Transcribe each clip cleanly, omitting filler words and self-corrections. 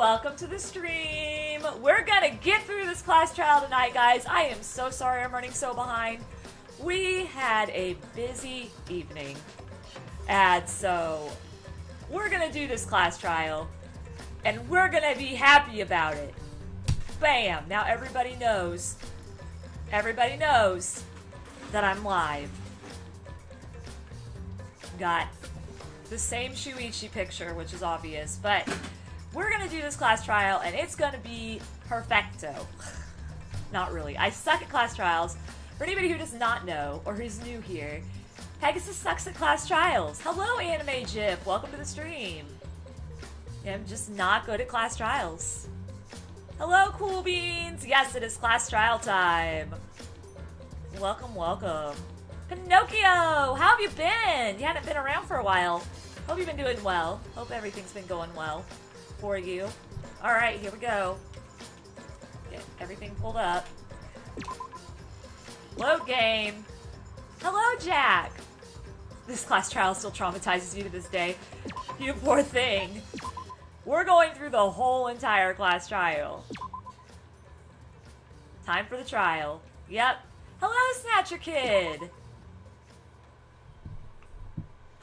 welcome to the stream. We're gonna get through this class trial tonight, guys. I am so sorry I'm running so behind. We had a busy evening, and so we're gonna do this class trial, and we're gonna be happy about it. Bam! Now everybody knows that I'm live. Got the same Shuichi picture, which is obvious, but we're gonna do this class trial, and it's gonna be perfecto. Not really. I suck at class trials. For anybody who does not know, or who's new here, Pegasus sucks at class trials. Hello, Anime Jip. Welcome to the stream. Yeah, I'm just not good at class trials. Hello, Cool Beans. Yes, it is class trial time. Welcome, welcome. Pinocchio, how have you been? You hadn't been around for a while. Hope you've been doing well. Hope everything's been going well for you. Alright, here we go. Get everything pulled up. Load game. Hello, Jack. This class trial still traumatizes you to this day. You poor thing. We're going through the whole entire class trial. Time for the trial. Yep. Hello, Snatcher Kid.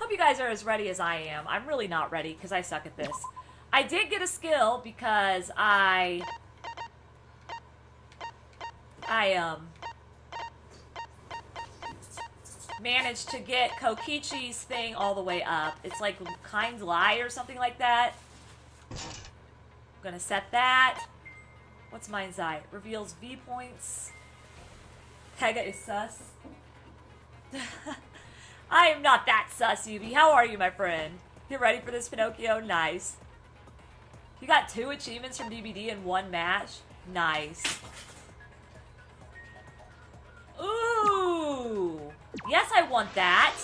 Hope you guys are as ready as I am. I'm really not ready because I suck at this. I did get a skill because I managed to get Kokichi's thing all the way up. It's like kind lie or something like that. I'm gonna set that. What's mine's eye? Reveals V points. Pega is sus. I am not that sus, Yubi. How are you, my friend? You ready for this, Pinocchio? Nice. You got 2 achievements from DBD in 1 match? Nice. Ooh! Yes, I want that!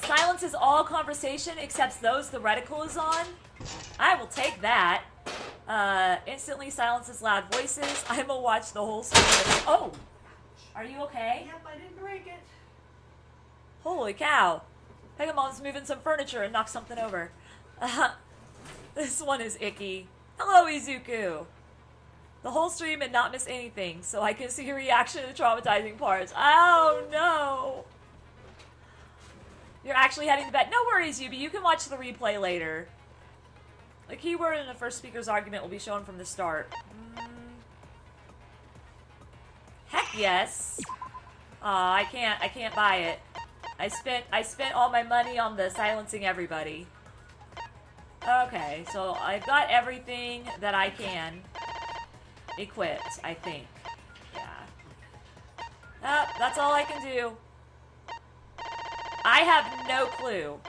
Silences all conversation except those the reticle is on? I will take that. Instantly silences loud voices. I'm gonna watch the whole stream. Oh! Are you okay? Yep, I didn't break it. Holy cow. Pegamon's moving some furniture and knocked something over. This one is icky. Hello, Izuku. The whole stream and not miss anything, so I can see your reaction to the traumatizing parts. Oh, no. You're actually heading to bed. No worries, Yubi. You can watch the replay later. The keyword in the first speaker's argument will be shown from the start. Heck yes. I can't buy it. I spent all my money on the silencing everybody. Okay, so I've got everything that I can equipped, I think. Yeah. That's all I can do. I have no clue.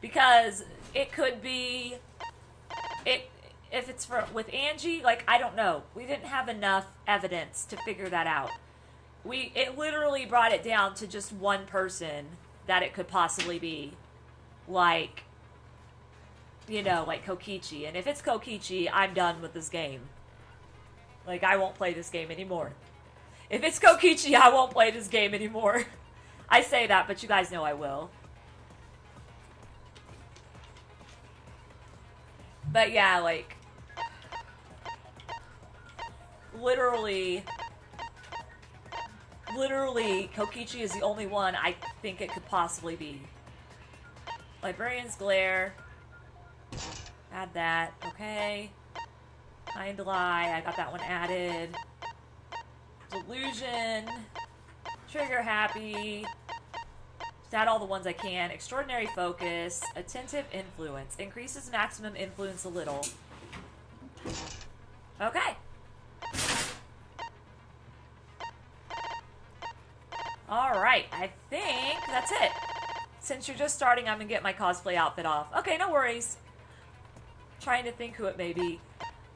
Because it could be... If it's with Angie, like, I don't know. We didn't have enough evidence to figure that out. It literally brought it down to just one person that it could possibly be. Like, you know, like Kokichi. And if it's Kokichi, I'm done with this game. Like, I won't play this game anymore. If it's Kokichi, I won't play this game anymore. I say that, but you guys know I will. But yeah, like, literally, Kokichi is the only one I think it could possibly be. Librarian's Glare. Add that. Okay. Kind Lie. I got that one added. Delusion. Trigger Happy. Just add all the ones I can. Extraordinary Focus. Attentive Influence. Increases maximum influence a little. Okay. Alright, I think that's it. Since you're just starting, I'm gonna get my cosplay outfit off. Okay, no worries. Trying to think who it may be.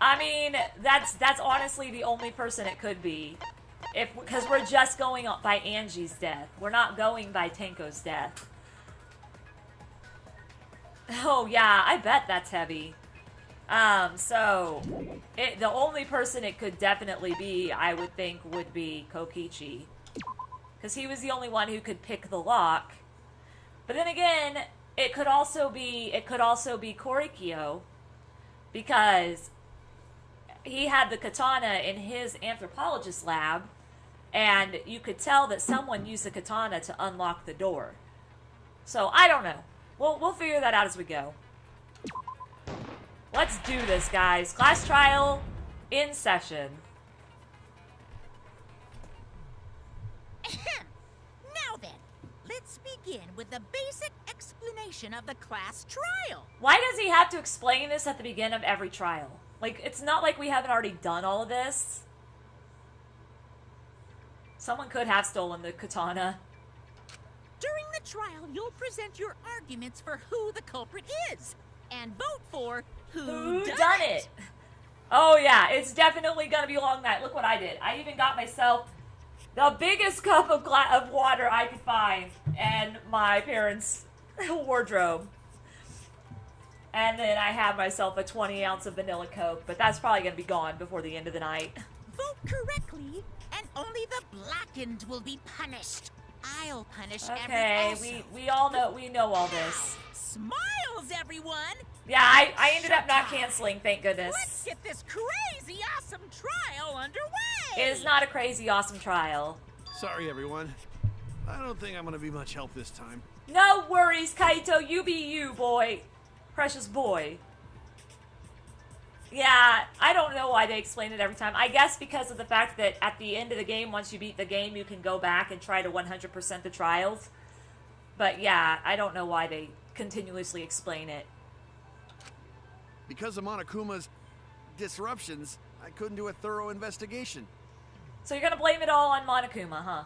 I mean, that's honestly the only person it could be. Because we're just going by Angie's death. We're not going by Tenko's death. Oh yeah, I bet that's heavy. So the only person it could definitely be, I would think, would be Kokichi. Because he was the only one who could pick the lock. But then again, it could also be Korikyo. because he had the katana in his anthropologist lab, and you could tell that someone used the katana to unlock the door. So, I don't know. We'll figure that out as we go. Let's do this, guys. Class trial in session. Now then, let's begin with the basic explanation of the class trial. Why does he have to explain this at the beginning of every trial? Like, it's not like we haven't already done all of this. Someone could have stolen the katana. During the trial, you'll present your arguments for who the culprit is, and vote for who done it. Oh yeah, it's definitely gonna be a long night. Look what I did. I even got myself the biggest cup of water I could find and my parents' wardrobe. And then I have myself a 20 ounce of vanilla Coke, but that's probably gonna be gone before the end of the night. Vote correctly, and only the blackened will be punished. I'll punish Okay, also. we all know, we know all this. Smiles, everyone! Yeah, I ended up not canceling, thank goodness. Let's get this crazy awesome trial underway! It is not a crazy awesome trial. Sorry, everyone. I don't think I'm gonna be much help this time. No worries, Kaito, you be you, boy. Precious boy. Yeah, I don't know why they explain it every time. I guess because of the fact that at the end of the game, once you beat the game, you can go back and try to 100% the trials. But yeah, I don't know why they continuously explain it. Because of Monokuma's disruptions, I couldn't do a thorough investigation. So you're gonna blame it all on Monokuma, huh?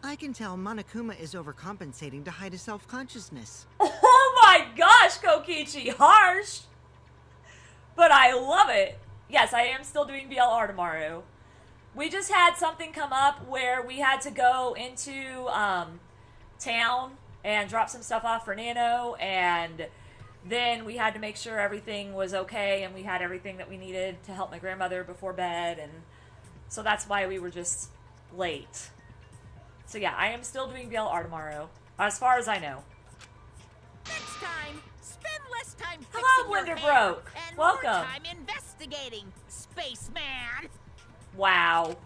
I can tell Monokuma is overcompensating to hide his self-consciousness. Oh my gosh, Kokichi, harsh! But I love it. Yes, I am still doing BLR tomorrow. We just had something come up where we had to go into town and drop some stuff off for Nano, and then we had to make sure everything was okay and we had everything that we needed to help my grandmother before bed, and so that's why we were just late. So yeah, I am still doing BLR tomorrow, as far as I know. Next time, spend less time fixing Hello, your Blender hair Broke. and Welcome. more time investigating, spaceman. Wow.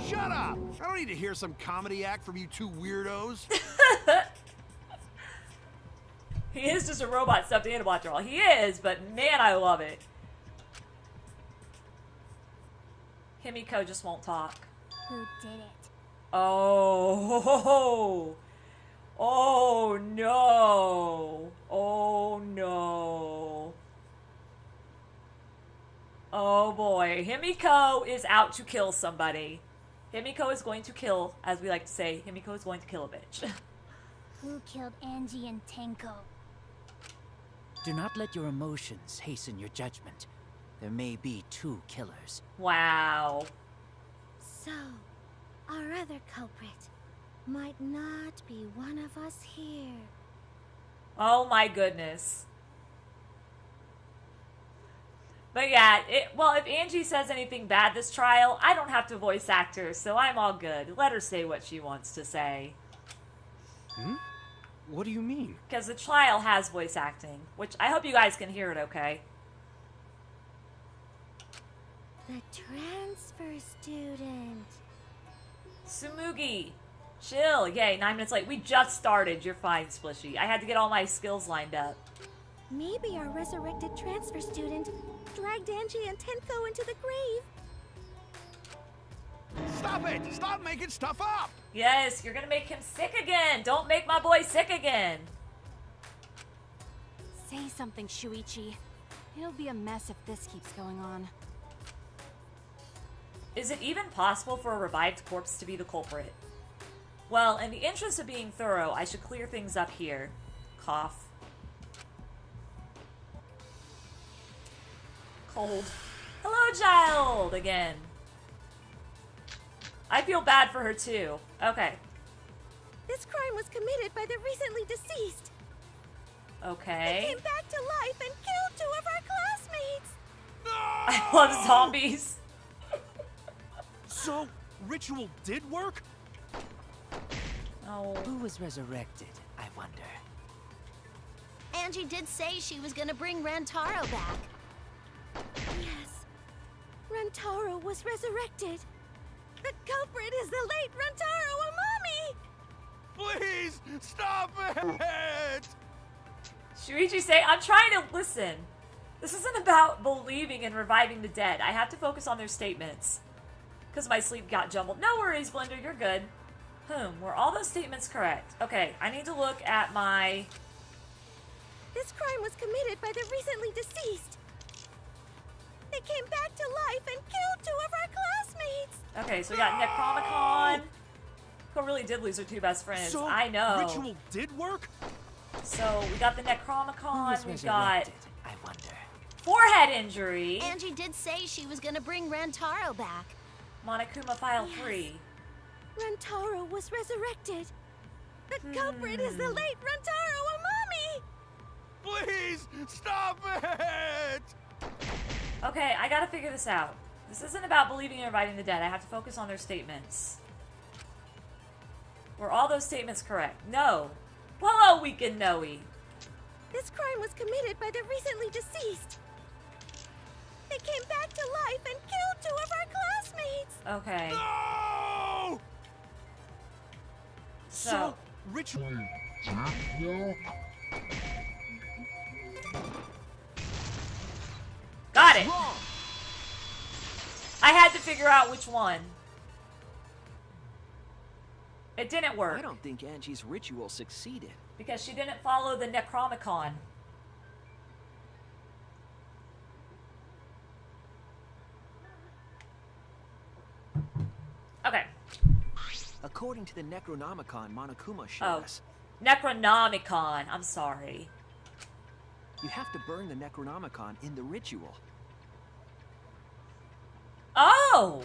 Shut up! I don't need to hear some comedy act from you two weirdos. He is just a robot stuffed animatronic. He is, but man, I love it. Himiko just won't talk. Who did it? Oh. Oh no. Oh no. Oh boy. Himiko is out to kill somebody. Himiko is going to kill, as we like to say, Himiko is going to kill a bitch. Who killed Angie and Tenko? Do not let your emotions hasten your judgment. There may be two killers. Wow. So, our other culprit might not be one of us here. Oh my goodness. But yeah, well, if Angie says anything bad this trial, I don't have to voice act her, so I'm all good. Let her say what she wants to say. Hmm? What do you mean? Because the trial has voice acting, which I hope you guys can hear it okay. The transfer student. Sumugi, chill. Yay, 9 minutes late. We just started. You're fine, Splishy. I had to get all my skills lined up. Maybe our resurrected transfer student dragged Angie and Tenko into the grave. Stop it! Stop making stuff up! Yes, you're gonna make him sick again. Don't make my boy sick again. Say something, Shuichi. It'll be a mess if this keeps going on. Is it even possible for a revived corpse to be the culprit? Well, in the interest of being thorough, I should clear things up here. Cough. Cold. Hello, child! Again. I feel bad for her, too. Okay. This crime was committed by the recently deceased. Okay. He came back to life and killed 2 of our classmates. I love zombies. So, ritual did work? Oh. Who was resurrected, I wonder? Angie did say she was gonna bring Rantaro back. Rantaro was resurrected. The culprit is the late Rantaro Amami! Please, stop it! Shuichi say, I'm trying to listen. This isn't about believing and reviving the dead. I have to focus on their statements. Because my sleep got jumbled. No worries, Blender, you're good. Were all those statements correct? Okay, I need to look at my... This crime was committed by the recently deceased. They came back to life and killed 2 of our classmates. Okay, so we got Necromicon. Who really did lose her 2 best friends. So, I know. ritual did work? So we got the Who Necromicon. was We got resurrected, I wonder. forehead injury. Angie did say she was gonna bring Rantaro back. Monokuma File 3. Rantaro was resurrected. The culprit is the late Rantaro Amami! Please, stop it! Okay, I gotta figure this out. This isn't about believing and reviving the dead. I have to focus on their statements. Were all those statements correct? No. Hello, Weekend Noe. This crime was committed by the recently deceased. They came back to life and killed 2 of our classmates. Okay. No! So, ritual. got it. Wrong. I had to figure out which one. It didn't work I don't think Angie's ritual succeeded. because she didn't follow the Necromicon. Okay. According to the Necronomicon Monokuma showed Oh. us, Necronomicon. I'm sorry. you have to burn the Necronomicon in the ritual. Oh!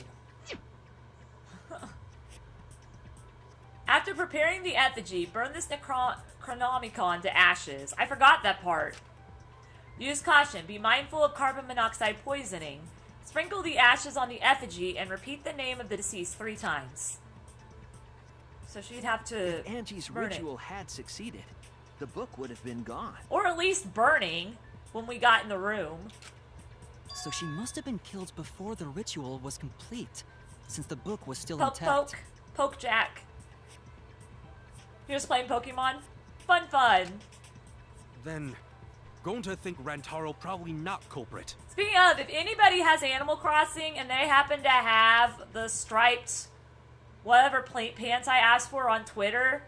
After preparing the effigy, burn this Necronomicon to ashes. I forgot that part. Use caution. Be mindful of carbon monoxide poisoning. Sprinkle the ashes on the effigy and repeat the name of the deceased 3 times. So she'd have to If Angie's burn ritual had succeeded, the book would have been gone. it. Or at least burning when we got in the room. So she must have been killed before the ritual was complete, since the book was still Poke, intact. poke. Poke Jack. You're just playing Pokemon? Fun, fun. Then, going to think Rantaro probably not culprit. Speaking of, if anybody has Animal Crossing and they happen to have the striped whatever pants I asked for on Twitter,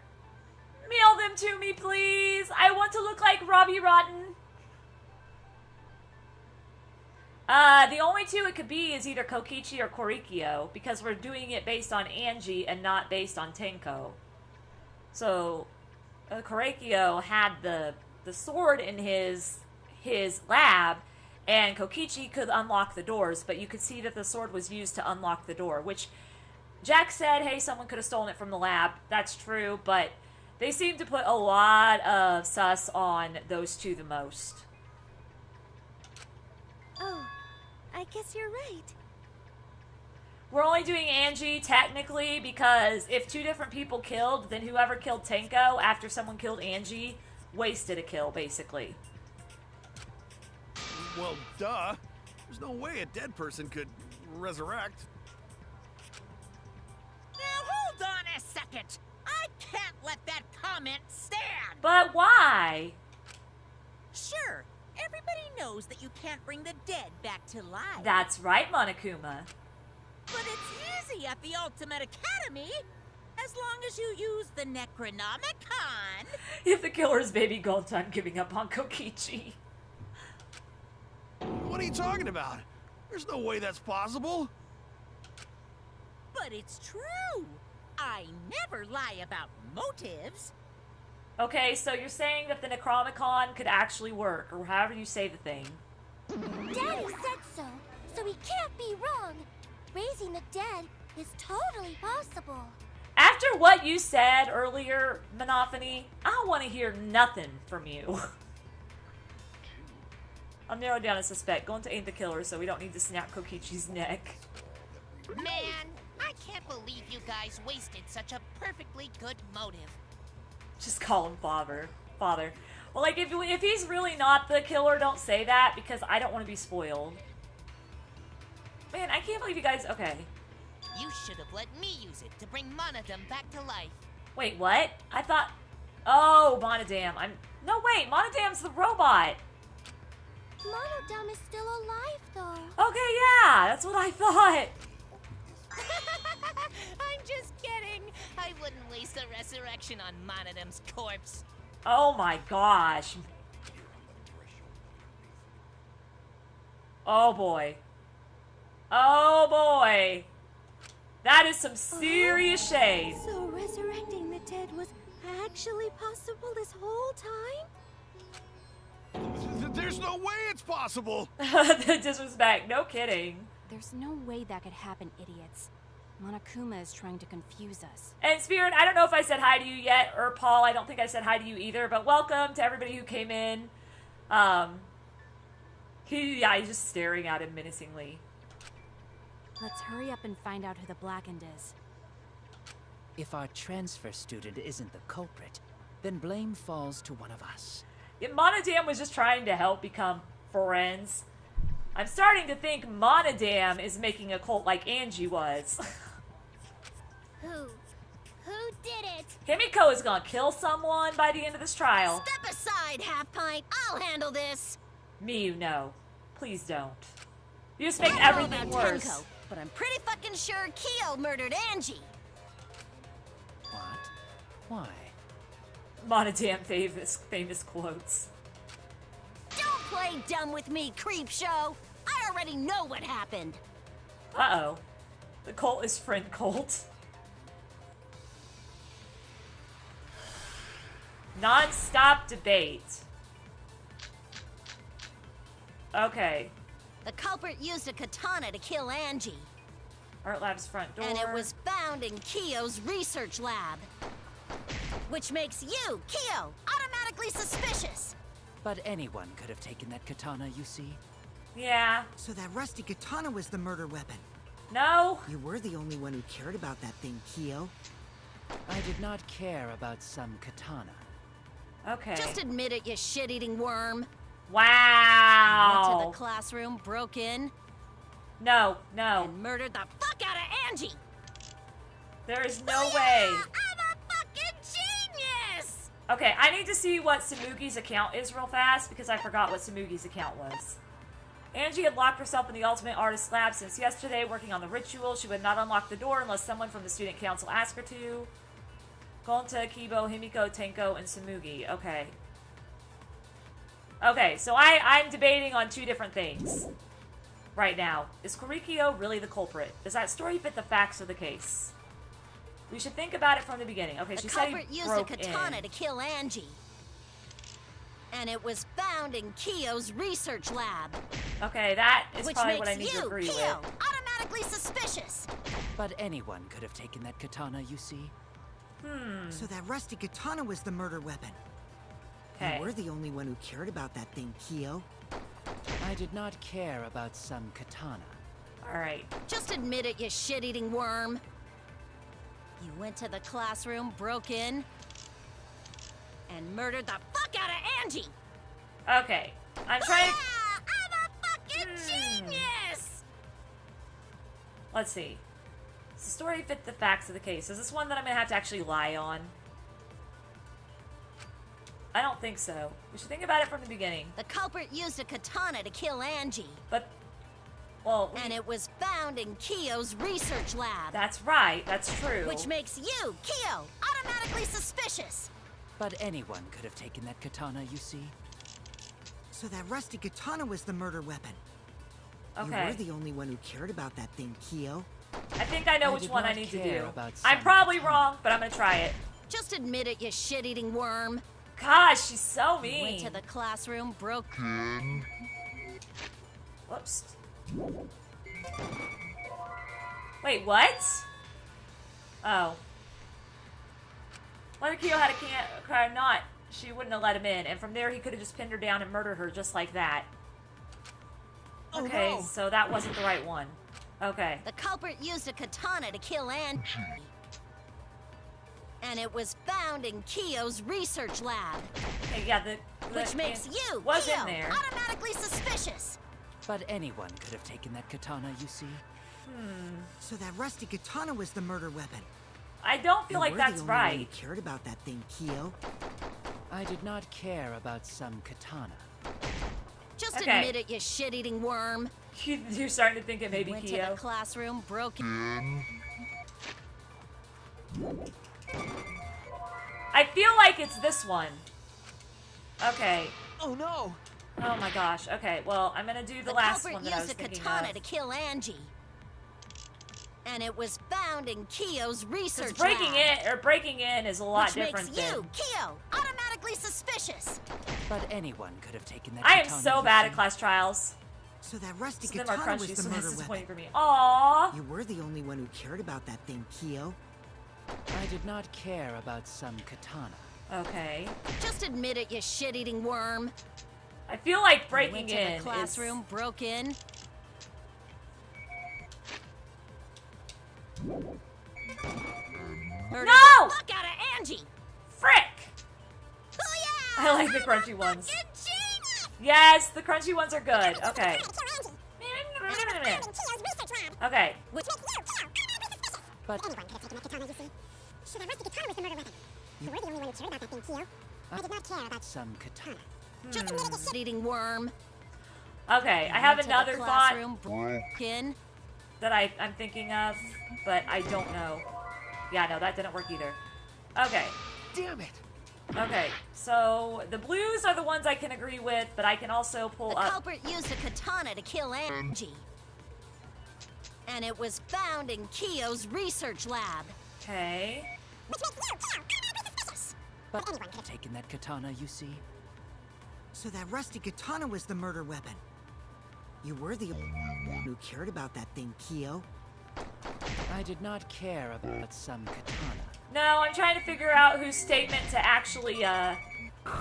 mail them to me, please. I want to look like Robbie Rotten. The only 2 it could be is either Kokichi or Korikyo, because we're doing it based on Angie and not based on Tenko. So, Korikyo had the sword in his lab, and Kokichi could unlock the doors, but you could see that the sword was used to unlock the door, which Jack said, hey, someone could have stolen it from the lab. That's true, but they seem to put a lot of sus on those 2 the most. Oh, I guess you're right. We're only doing Angie, technically, because if 2 different people killed, then whoever killed Tenko after someone killed Angie wasted a kill, basically. Well, duh. There's no way a dead person could resurrect. Now hold on a second. I can't let that comment stand. But why? Sure, everybody knows that you can't bring the dead back to life. That's right, Monokuma. But it's easy at the Ultimate Academy, as long as you use the Necronomicon. If the killer's baby gold, I'm giving up on Kokichi. What are you talking about? There's no way that's possible. But it's true. I never lie about motives. Okay, so you're saying that the Necromicon could actually work, or however you say the thing. Daddy said so he can't be wrong. Raising the dead is totally possible. After what you said earlier, Monophony, I don't want to hear nothing from you. I'm narrowed down a suspect. Going to aid the killer, so we don't need to snap Kokichi's neck. Man, I can't believe you guys wasted such a perfectly good motive. Just call him father. Father. Well, like, if he's really not the killer, don't say that, because I don't want to be spoiled. Man, I can't believe you guys. Okay. You should have let me use it to bring Monodam back to life. Wait, what? I thought. Oh, Monodam. No, wait. Monodam's the robot. Monodam is still alive, though. Okay, yeah. That's what I thought. I'm just kidding. I wouldn't waste a resurrection on Monodam's corpse. Oh my gosh. Oh boy. Oh boy. That is some serious shade. So resurrecting the dead was actually possible this whole time? There's no way it's possible. The disrespect. No kidding. There's no way that could happen, idiots. Monokuma is trying to confuse us. And Spirit, I don't know if I said hi to you yet, or Paul, I don't think I said hi to you either, but welcome to everybody who came in. He's just staring at him menacingly. Let's hurry up and find out who the Blackened is. If our transfer student isn't the culprit, then blame falls to one of us. Yeah, Monodam was just trying to help become friends. I'm starting to think Monodam is making a cult like Angie was. Who did it? Himiko is gonna kill someone by the end of this trial. Step aside, Half Pint. I'll handle this. Miyu, no. Please don't. You just make everything worse. Tenko, but I'm pretty fucking sure Kyo murdered Angie. What? Why? Monodam famous quotes. Don't play dumb with me, creep show. I already know what happened. Uh-oh. The cult is friend cult. Non-stop debate. Okay. The culprit used a katana to kill Angie. Art Lab's front door. And it was found in Kyo's research lab. Which makes you, Kyo, automatically suspicious. But anyone could have taken that katana, you see? Yeah. So that rusty katana was the murder weapon. No. You were the only one who cared about that thing, Kyo. I did not care about some katana. Okay. Just admit it, you shit-eating worm. Wow. You went to the classroom, broke in. No. And murdered the fuck out of Angie. There is no way. I'm a fucking genius! Okay, I need to see what Samugi's account is real fast because I forgot what Samugi's account was. Angie had locked herself in the Ultimate Artist Lab since yesterday, working on the ritual. She would not unlock the door unless someone from the student council asked her to. Gonta, Kibo, Himiko, Tenko, and Samugi. Okay. Okay, so I'm debating on two different things right now. Is Korikyo really the culprit? Does that story fit the facts of the case? We should think about it from the beginning. Okay, she said he broke in. The culprit used a katana to kill Angie. And it was found in Kyo's research lab. Okay, that is Which probably makes what I need to agree Kyo with. automatically suspicious. But anyone could have taken that katana, you see? So that rusty katana was the murder weapon. Okay. You were the only one who cared about that thing, Kyo. I did not care about some katana. Alright. Just admit it, you shit-eating worm. You went to the classroom, broke in, and murdered the fuck out of Angie. Okay. I'm trying to... I'm a fucking genius! Let's see. Does the story fit the facts of the case? Is this one that I'm going to have to actually lie on? I don't think so. We should think about it from the beginning. The culprit used a katana to kill Angie. But, well... And it was found in Kyo's research lab. That's right. That's true. Which makes you, Kyo, automatically suspicious. But anyone could have taken that katana, you see? So that rusty katana was the murder weapon. Okay. You were the only one who cared about that thing, Kyo. I think I know I which did one I not need to care do. about I'm some probably katana. wrong, but I'm going to try it. Just admit it, you shit-eating worm. Gosh, she's so You mean. went to the classroom, broke... Whoops. Wait, what? Oh. Whether Kyo had a car or not, she wouldn't have let him in. And from there, he could have just pinned her down and murdered her just like that. Okay, so that wasn't the right one. Okay. The culprit used a katana to kill Angie. And it was found in Kyo's research lab. Okay, yeah, Which makes you, was Kyo, in there. automatically suspicious. But anyone could have taken that katana, you see. So that rusty katana was the murder weapon. I don't feel You like were that's the only one who right. cared about that thing, Kyo. I did not care about some katana. Just Okay. admit it, you shit-eating worm. You're starting to think it may be Went to Kyo. the classroom, broke in. I feel like it's this one. Okay. Oh no! Oh my gosh. Okay, well, I'm gonna do the last one that I was used a thinking katana of. to kill Angie. And it was found in Kyo's 'Cause research breaking in is a lot which different makes you, than... Kyo, automatically suspicious. But anyone could have taken that I am katana, so you bad see. at class trials. So that rusty Some of them are katana was crunchy, the so murder that's disappointing weapon. for me. Aww. You were the only one who cared about that thing, Kyo. I did not care about some katana. Okay. Just admit it, you shit-eating worm. I feel like breaking Went to in the classroom, broke in. Murdered No! the fuck out of Angie. Frick! Booyah! I like the crunchy ones. Fucking genius! Yes, the crunchy ones are good. Okay. Okay. But some katana. Just eating worm. Okay, I have Went to the another thought classroom, broke in. that I'm thinking of, but I don't know. Yeah, no, that didn't work either. Okay. Damn it! Okay, so the blues are the ones I can agree with, but I can also pull The up... culprit used a katana to kill Angie. And it was found in Kyo's research lab. Okay. But anyone could have taken that katana, you see. So that rusty katana was the murder weapon. You were the only one who cared about that thing, Kyo. I did not care about some katana. No, I'm trying to figure out whose statement to actually,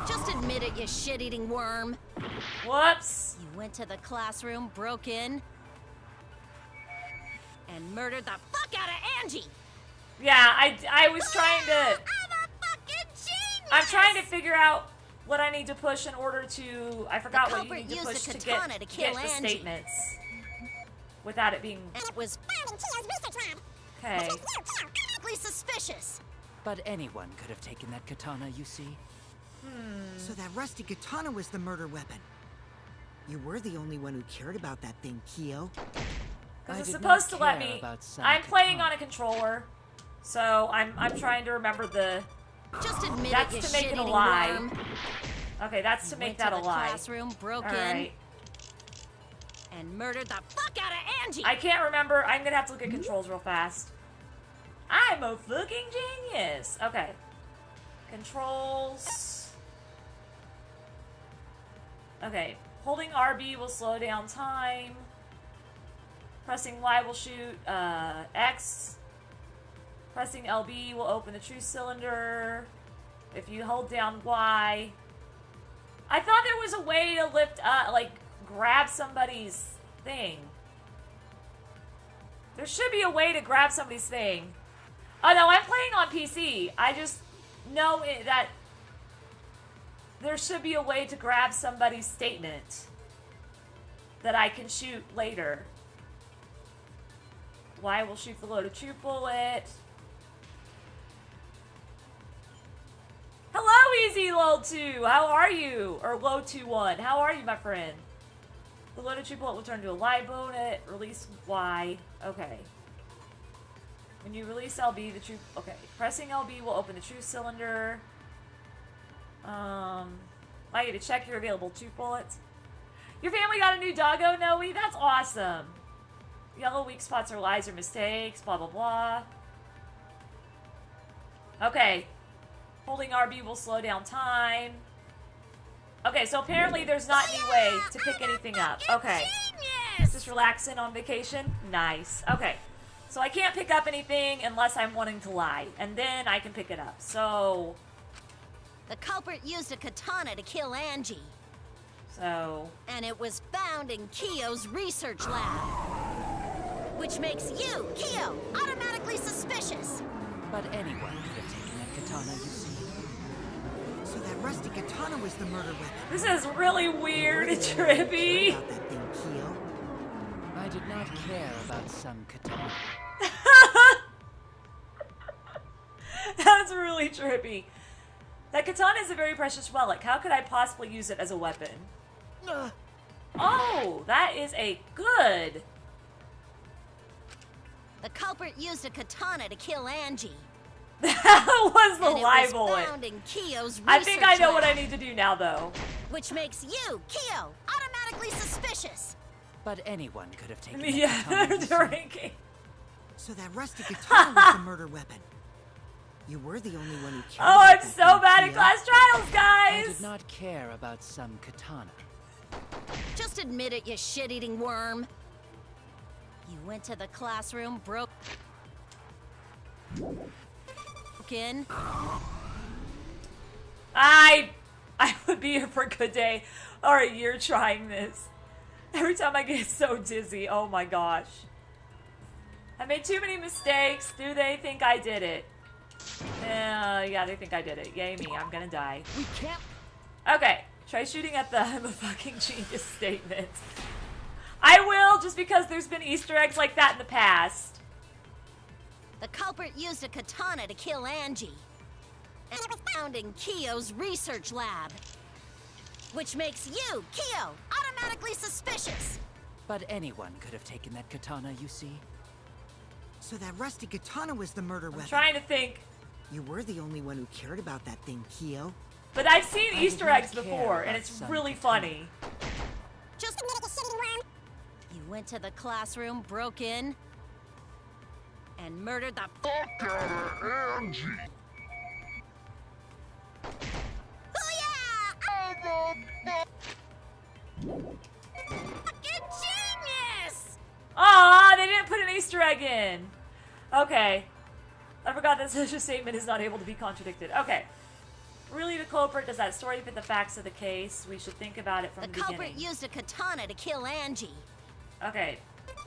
Just admit it, you shit-eating worm. Whoops. You went to the classroom, broke in, and murdered the fuck out of Angie. Yeah, I was trying to... I'm a fucking genius! I'm trying to figure out what I need to push in order to... I forgot what you culprit need to used a push to katana to kill get the Angie. statements. Without it being... And it was found in Kyo's research lab. Okay. Automatically suspicious. But anyone could have taken that katana, you see. So that rusty katana was the murder weapon. You were the only one who cared about that thing, Kyo. Because it's did supposed not to let care me... about some I'm playing katana. on a controller, so I'm trying to remember the... Just admit That's it, you to make it a shit-eating lie. worm. Okay, that's to You make went that to a the lie. classroom, broke in, Alright. and murdered the fuck out of Angie. I can't remember. I'm gonna have to look at controls real fast. I'm a fucking genius. Okay. Controls. Okay. Holding RB will slow down time. Pressing Y will shoot X. Pressing LB will open the true cylinder. If you hold down Y. I thought there was a way to lift up, like, grab somebody's thing. There should be a way to grab somebody's thing. Oh no, I'm playing on PC. I just know that there should be a way to grab somebody's statement that I can shoot later. Y will shoot the loaded true bullet. Hello, Easy Low2. How are you? Or Low21. How are you, my friend? The loaded true bullet will turn to a live bullet. Release Y. Okay. When you release LB, the true... Okay. Pressing LB will open the true cylinder. Allow you to check your available true bullets. Your family got a new doggo, Noe? That's awesome. Yellow weak spots are lies or mistakes. Blah, blah, blah. Okay. Holding RB will slow down time. Okay, so apparently there's not any way to pick anything up. Okay. Just relaxing on vacation? Nice. Okay. So I can't pick up anything unless I'm wanting to lie. And then I can pick it up. So... The culprit used a katana to kill Angie. So... And it was found in Kyo's research lab. Which makes you, Kyo, automatically suspicious. But anyone could have taken that katana, you see. So that rusty katana was the murder weapon. This is really weird and trippy. About that thing, Kyo. I did not care about some katana. That's really trippy. That katana is a very precious relic. How could I possibly use it as a weapon? Oh, that is a good. The culprit used a katana to kill Angie. That was the And it libel. was found in Kyo's I think I research know what I lab, need to do now, though. which makes you, Kyo, automatically suspicious. But anyone could have taken that Yeah, katana. they're you see. drinking. So that rusty katana was the murder weapon. You were the only one who cared Oh, about I'm that so thing, bad at Kyo. class trials, I guys. did not care about some katana. Just admit it, you shit-eating worm. You went to the classroom, broke in. I would be here for a good day or a year trying this. Every time I get so dizzy, oh my gosh. I made too many mistakes. Do they think I did it? Yeah, they think I did it. Yay me, I'm gonna die. We can't. Okay, try shooting at the I'm a fucking genius statement. I will, just because there's been Easter eggs like that in the past. The culprit used a katana to kill Angie. And it was found in Kyo's research lab. Which makes you, Kyo, automatically suspicious. But anyone could have taken that katana, you see. So that rusty katana was the murder I'm weapon. trying to think, You were the only one who cared about that thing, Kyo. but I've seen I did Easter not eggs care before, and about it's some really katana. funny. Just admit it, you shitty worm. You went to the classroom, broke in, and murdered the fuck out of Angie. Fucking genius! Aw, they didn't put an Easter egg in. Okay. I forgot that such a statement is not able to be contradicted. Okay. Really, the culprit, does that story fit the facts of the case? We should think about it from The the culprit beginning. used a katana to kill Angie, Okay.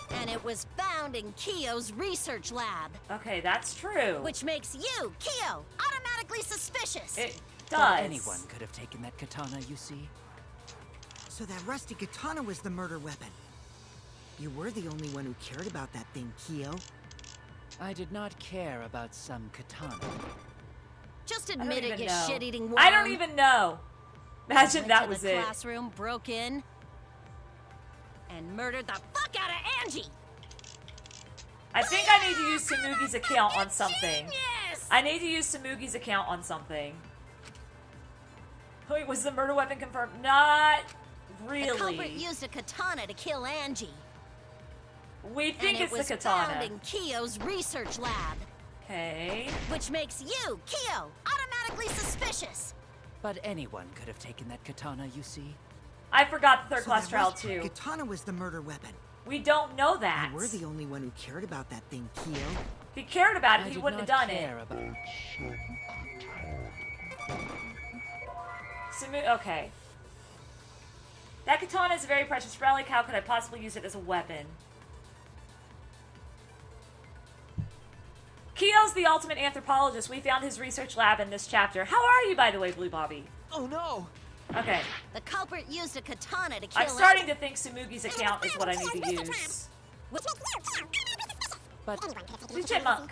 and it was found in Kyo's research lab. Okay, that's true. Which makes you, Kyo, automatically suspicious. It But does. anyone could have taken that katana, you see. So that rusty katana was the murder weapon. You were the only one who cared about that thing, Kyo. I did not care about some katana. Just I don't admit it, even you know. shit-eating worm. I don't even know. Imagine Went that to was the it. classroom, broke in, and murdered the fuck out of Angie. I think I need to use Samugi's account on something. Genius! I need to use Samugi's account on something. Wait, was the murder weapon confirmed? Not The culprit really. used a katana to kill Angie, We think and it's it was the found katana. in Kyo's research lab. Okay. Which makes you, Kyo, automatically suspicious. But anyone could have taken that katana, you see. I forgot the third So class that trial rusty too. katana was the murder weapon. We don't know that. You were the only one who cared about that thing, Kyo. If he cared about it, I he did wouldn't have not done it. care about. Okay. That katana is a very precious relic. How could I possibly use it as a weapon? Kyo's the ultimate anthropologist. We found his research lab in this chapter. How are you, by the way, Blue Bobby? Oh no! Okay. The culprit used a katana to kill I'm starting Angie. to think Samugi's account is what I need to use. But Who's Chipmunk?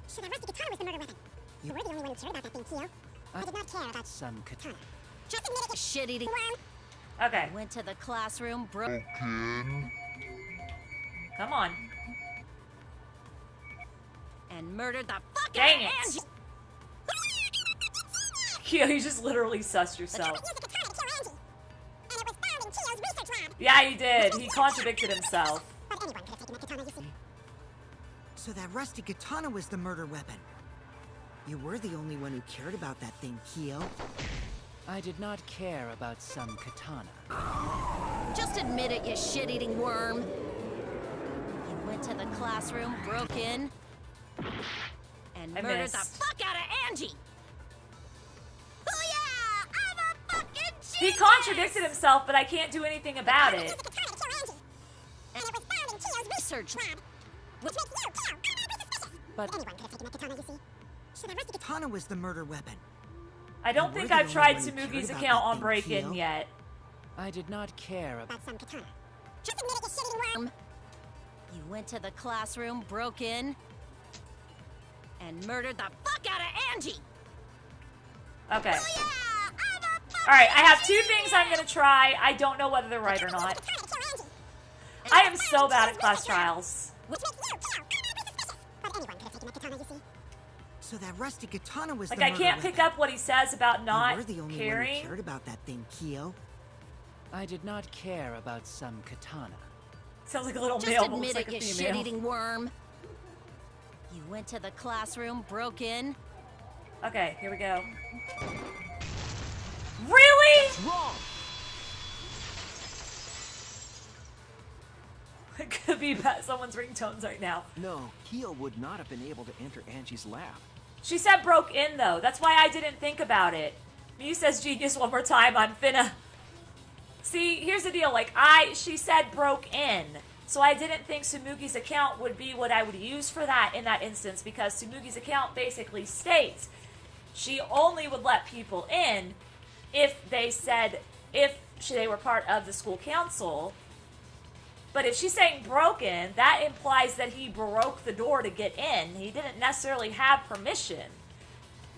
So that rusty katana was the murder weapon. You were the only one who cared about that thing, Kyo. I did not care about some katana. Just admit it, you shit-eating worm. Okay. Went to the classroom, broke Come on. and murdered the fuck Dang out of it. Angie. Kyo, you just literally sussed The yourself. culprit used a katana to kill Angie. And it was found in Kyo's research lab. Yeah, he did. He contradicted himself. But anyone could have taken that katana, you see. So that rusty katana was the murder weapon. You were the only one who cared about that thing, Kyo. I did not care about some katana. Just admit it, you shit-eating worm. You went to the classroom, broke in, and I murdered the missed. fuck out of Angie. Oh yeah, I'm a fucking genius. He contradicted himself, but I can't do anything about it. Used a katana to kill Angie. And it was found in Kyo's Research lab. Which makes you, Kyo, automatically suspicious. But Anyone could have taken that katana, you see. So that rusty katana Katana was the murder weapon. I don't think I've tried Tsumugi's account on Break-In yet. I did not care about some katana. Just admit it, you shitty worm. You went to the classroom, broke in, and murdered the fuck out of Angie! Okay. Alright, I have 2 things I'm gonna try. I don't know whether they're right or not. I am so bad at class trials. So that rusty katana was Like, the I murder can't pick weapon. up what he says about not You were the only one who caring. cared about that thing, Kyo. I did not care about some katana. Sounds like a little Just male, but admit looks like it, a you female. shit-eating worm. You went to the classroom, broke in. Okay, here we go. Really? Wrong! It could be about someone's ringtones right now. No, Kyo would not have been able to enter Angie's lab. She said broke in, though. That's why I didn't think about it. Mew says genius one more time. I'm finna... See, here's the deal. Like, she said broke in. So I didn't think Tsumugi's account would be what I would use for that in that instance, because Tsumugi's account basically states she only would let people in if they said, they were part of the school council. But if she's saying broken, that implies that he broke the door to get in. He didn't necessarily have permission.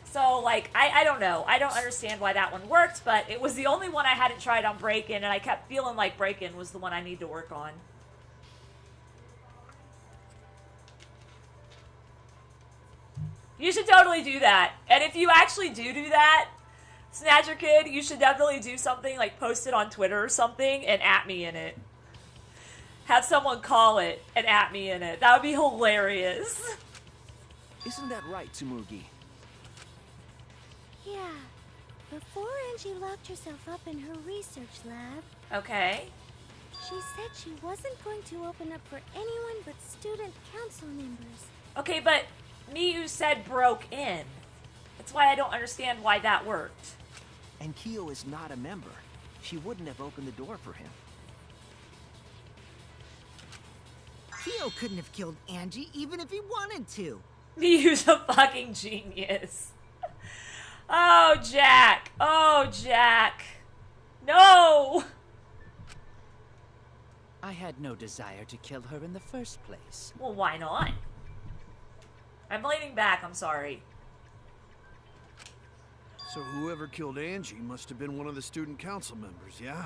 So, like, I don't know. I don't understand why that one worked, but it was the only one I hadn't tried on Break-In, and I kept feeling like Break-In was the one I need to work on. You should totally do that. And if you actually do that, Snatcher Kid, you should definitely do something, like post it on Twitter or something, and at me in it. Have someone call it and at me in it. That would be hilarious. Isn't that right, Tsumugi? Yeah. Before Angie locked herself up in her research lab, Okay. she said she wasn't going to open up for anyone but student council members. Okay, but Miyu said broke in. That's why I don't understand why that worked. And Kyo is not a member. She wouldn't have opened the door for him. Kyo couldn't have killed Angie even if he wanted to. Miyu's a fucking genius. Oh, Jack. Oh, Jack. No! I had no desire to kill her in the first place. Well, why not? I'm leaning back, I'm sorry. So whoever killed Angie must have been one of the student council members, yeah?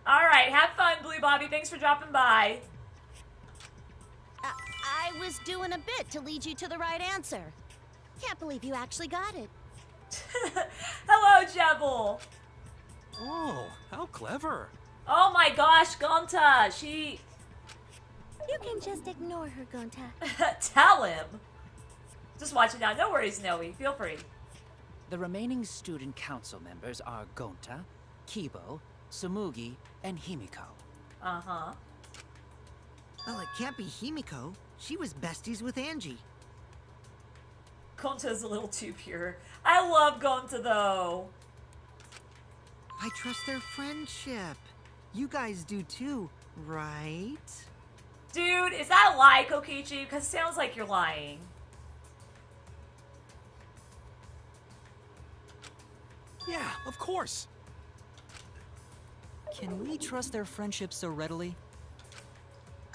Alright, have fun, Blue Bobby. Thanks for dropping by. I was doing a bit to lead you to the right answer. Can't believe you actually got it. Hello, Jebel. Oh, how clever. Oh my gosh, Gonta. She... You can just ignore her, Gonta. Tell him. Just watch it now. No worries, Noe. Feel free. The remaining student council members are Gonta, Kibo, Tsumugi, and Himiko. Uh-huh. Well, it can't be Himiko. She was besties with Angie. Gonta's a little too pure. I love Gonta, though. I trust their friendship. You guys do too, right? Dude, is that a lie, Kokichi? Because it sounds like you're lying. Yeah, of course. Can we trust their friendship so readily?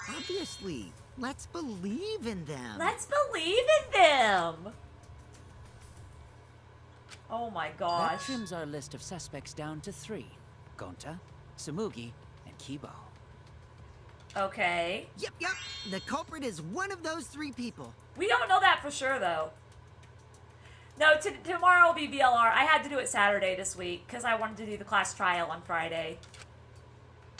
Obviously. Let's believe in them. Let's believe in them. Oh my That gosh. trims our list of suspects down to 3. Gonta, Tsumugi, and Kibo. Okay. Yep. The culprit is one of those 3 people. We don't know that for sure, though. No, tomorrow will be VLR. I had to do it Saturday this week because I wanted to do the class trial on Friday.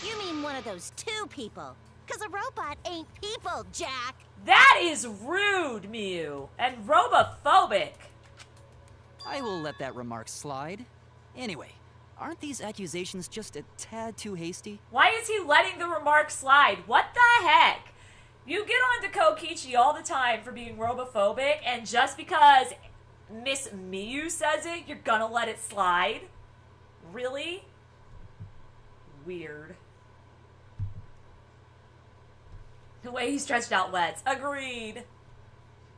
You mean one of those 2 people? Because a robot ain't people, Jack. That is rude, Miu, and robophobic. I will let that remark slide. Anyway, aren't these accusations just a tad too hasty? Why is he letting the remark slide? What the heck? You get on to Kokichi all the time for being robophobic, and just because Miss Miu says it, you're gonna let it slide? Really? Weird. The way he stretched out Let's. Agreed.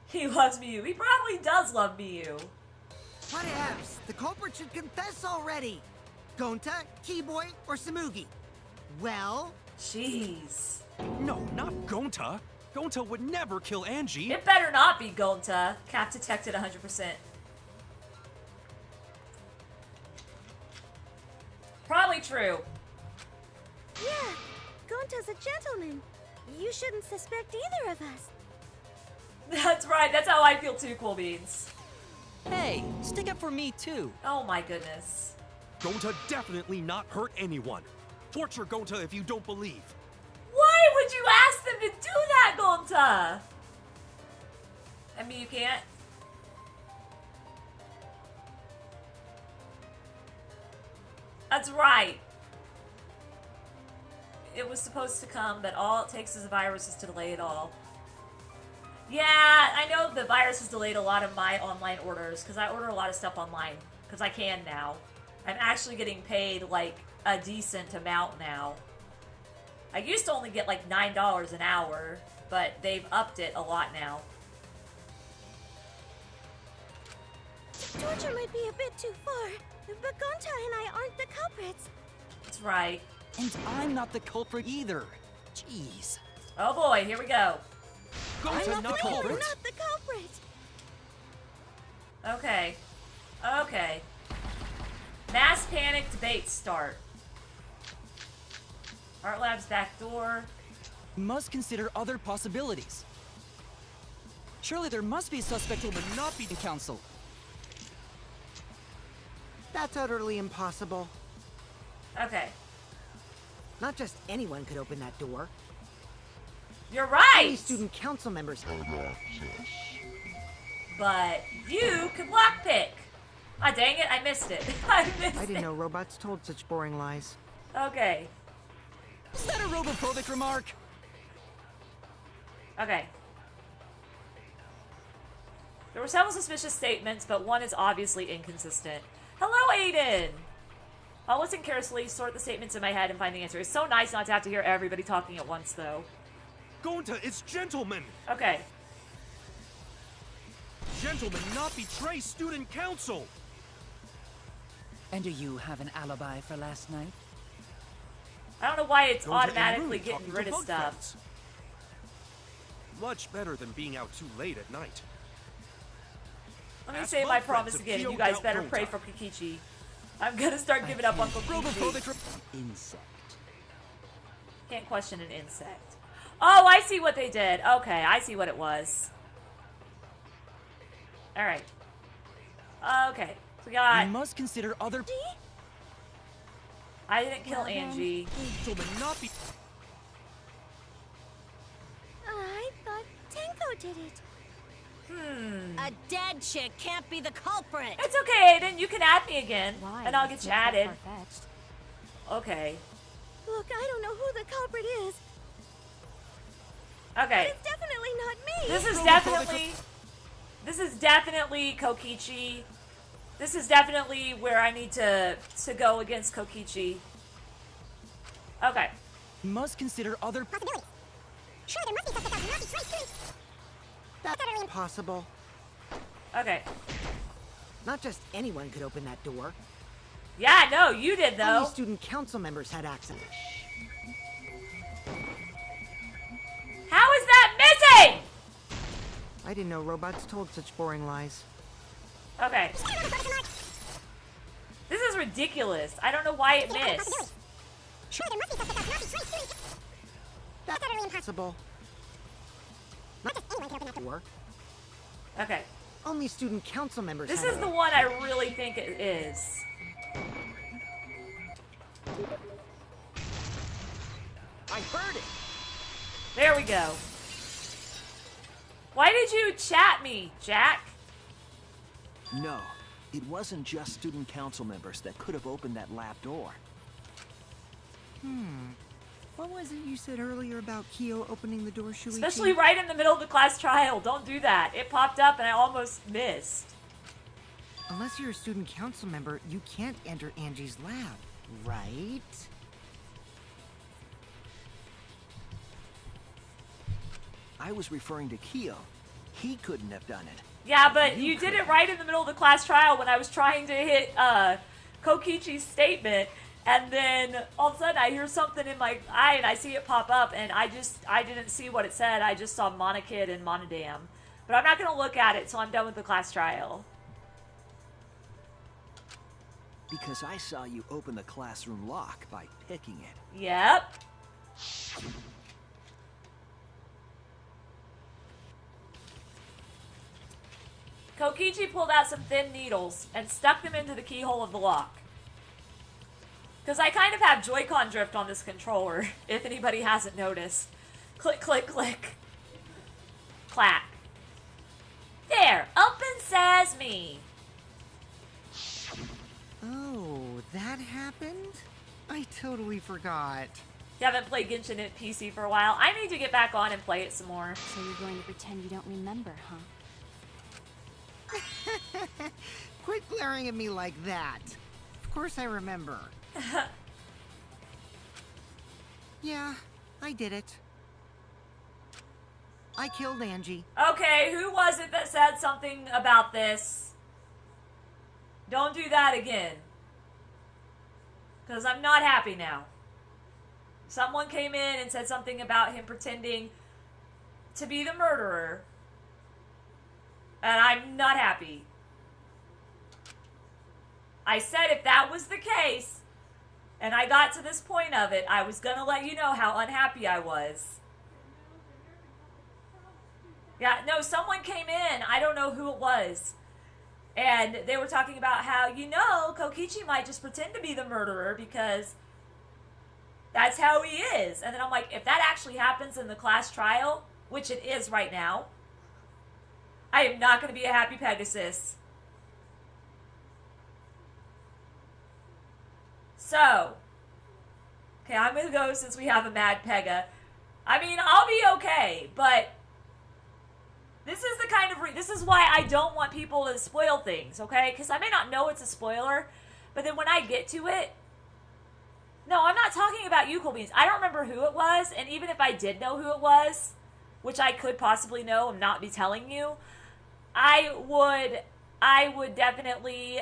He loves Miu. He probably does love Miu. Whatevs. The culprit should confess already. Gonta, Keyboy, or Samugi? Well... Jeez. No, not Gonta. Gonta would never kill Angie. It better not be Gonta. Cap detected 100%. Probably true. Yeah, Gonta's a gentleman. You shouldn't suspect either of us. That's right. That's how I feel too, Cool Beans. Hey, stick up for me too. Oh my goodness. Gonta definitely not hurt anyone. Torture Gonta if you don't believe. Why would you ask them to do that, Gonta? I mean, you can't. That's right. It was supposed to come, but all it takes is a virus is to delay it all. Yeah, I know the virus has delayed a lot of my online orders, because I order a lot of stuff online, because I can now. I'm actually getting paid, like, a decent amount now. I used to only get, like, $9 an hour, but they've upped it a lot now. Torture might be a bit too far, but Gonta and I aren't the culprits. That's right. And I'm not the culprit either. Jeez. Oh boy, here we go. Gonta not We're culprit. not the culprit. Okay. Okay. Mass panic debate start. Art Lab's back door. Must consider other possibilities. Surely there must be a suspect who would not be in council. That's utterly impossible. Okay. Not just anyone could open that door. You're Only right! student council members had access. But you can lockpick. Ah, dang it, I missed it. I missed I didn't it. know robots told such boring lies. Okay. Is that a robophobic remark? Okay. There were several suspicious statements, but one is obviously inconsistent. Hello, Aiden! I'll listen carefully, sort the statements in my head, and find the answer. It's so nice not to have to hear everybody talking at once, though. Gonta, it's gentlemen. Okay. Gentlemen not betray student council. And do you have an alibi for last night? I don't know why it's Gonta in automatically room getting talking rid to of bug stuff. friends. Much better than being out too late at night. Let me Ask say my bug promise friends if again, and Kyo you guys doubt better Gonta. pray for Kokichi. I'm gonna start giving up on Kokichi. Robophobic Insect. Can't question an insect. Oh, I see what they did. Okay, I see what it was. Alright. Okay. So we got... We must consider other... I didn't kill Well then. Angie. Gentlemen not be... I thought Tenko did it. A dead chick can't be the culprit. It's okay, Aiden. You can add me again. Why? And I'll get It's you not that added. far-fetched. Okay. Look, I don't know who the culprit is. Okay. It's definitely not me. This is definitely Kokichi. This is definitely where I need to go against Kokichi. Okay. Must consider other... Possibilities. Sure, there must be suspects out there, not betray students. That's impossible. Okay. Not just anyone could open that door. Yeah, no, you did though. Only student council members had access. How is that missing? I didn't know robots told such boring lies. Okay. This is ridiculous. I don't know why it missed. Sure, there must be suspects out there, not betray students. That's utterly impossible. Not just anyone can open that door. Okay. Only student council members This had is the one I really think it is. I heard it. There we go. Why did you chat me, Jack? No, it wasn't just student council members that could have opened that lab door. What was it you said earlier about Kyo opening the door, Shuichi? Especially right in the middle of the class trial. Don't do that. It popped up and I almost missed. Unless you're a student council member, you can't enter Angie's lab, right? I was referring to Kyo. He couldn't have done it. Yeah, but you did it right in the middle of the class trial when I was trying to hit Kokichi's statement, and then all of a sudden I hear something in my eye and I see it pop up, and I didn't see what it said. I just saw Monokid and Monodam. But I'm not going to look at it till I'm done with the class trial. Because I saw you open the classroom lock by picking it. Yep. Kokichi pulled out some thin needles and stuck them into the keyhole of the lock. Because I kind of have Joy-Con drift on this controller, if anybody hasn't noticed. Click, click, click. Clack. There! Open sesame! Oh, that happened? I totally forgot. You haven't played Genshin at PC for a while. I need to get back on and play it some more. So you're going to pretend you don't remember, huh? Quit glaring at me like that. Of course I remember. Yeah, I did it. I killed Angie. Okay, who was it that said something about this? Don't do that again. Because I'm not happy now. Someone came in and said something about him pretending to be the murderer. And I'm not happy. I said if that was the case, and I got to this point of it, I was going to let you know how unhappy I was. Yeah, no, someone came in. I don't know who it was. And they were talking about how, you know, Kokichi might just pretend to be the murderer because that's how he is. And then I'm like, if that actually happens in the class trial, which it is right now, I am not going to be a happy Pegasus. So, okay, I'm going to go since we have a mad Pega. I mean, I'll be okay, but this is the kind of this is why I don't want people to spoil things, okay? Because I may not know it's a spoiler, but then when I get to it, no, I'm not talking about Yuko Beans. I don't remember who it was, and even if I did know who it was, which I could possibly know and not be telling you, I would definitely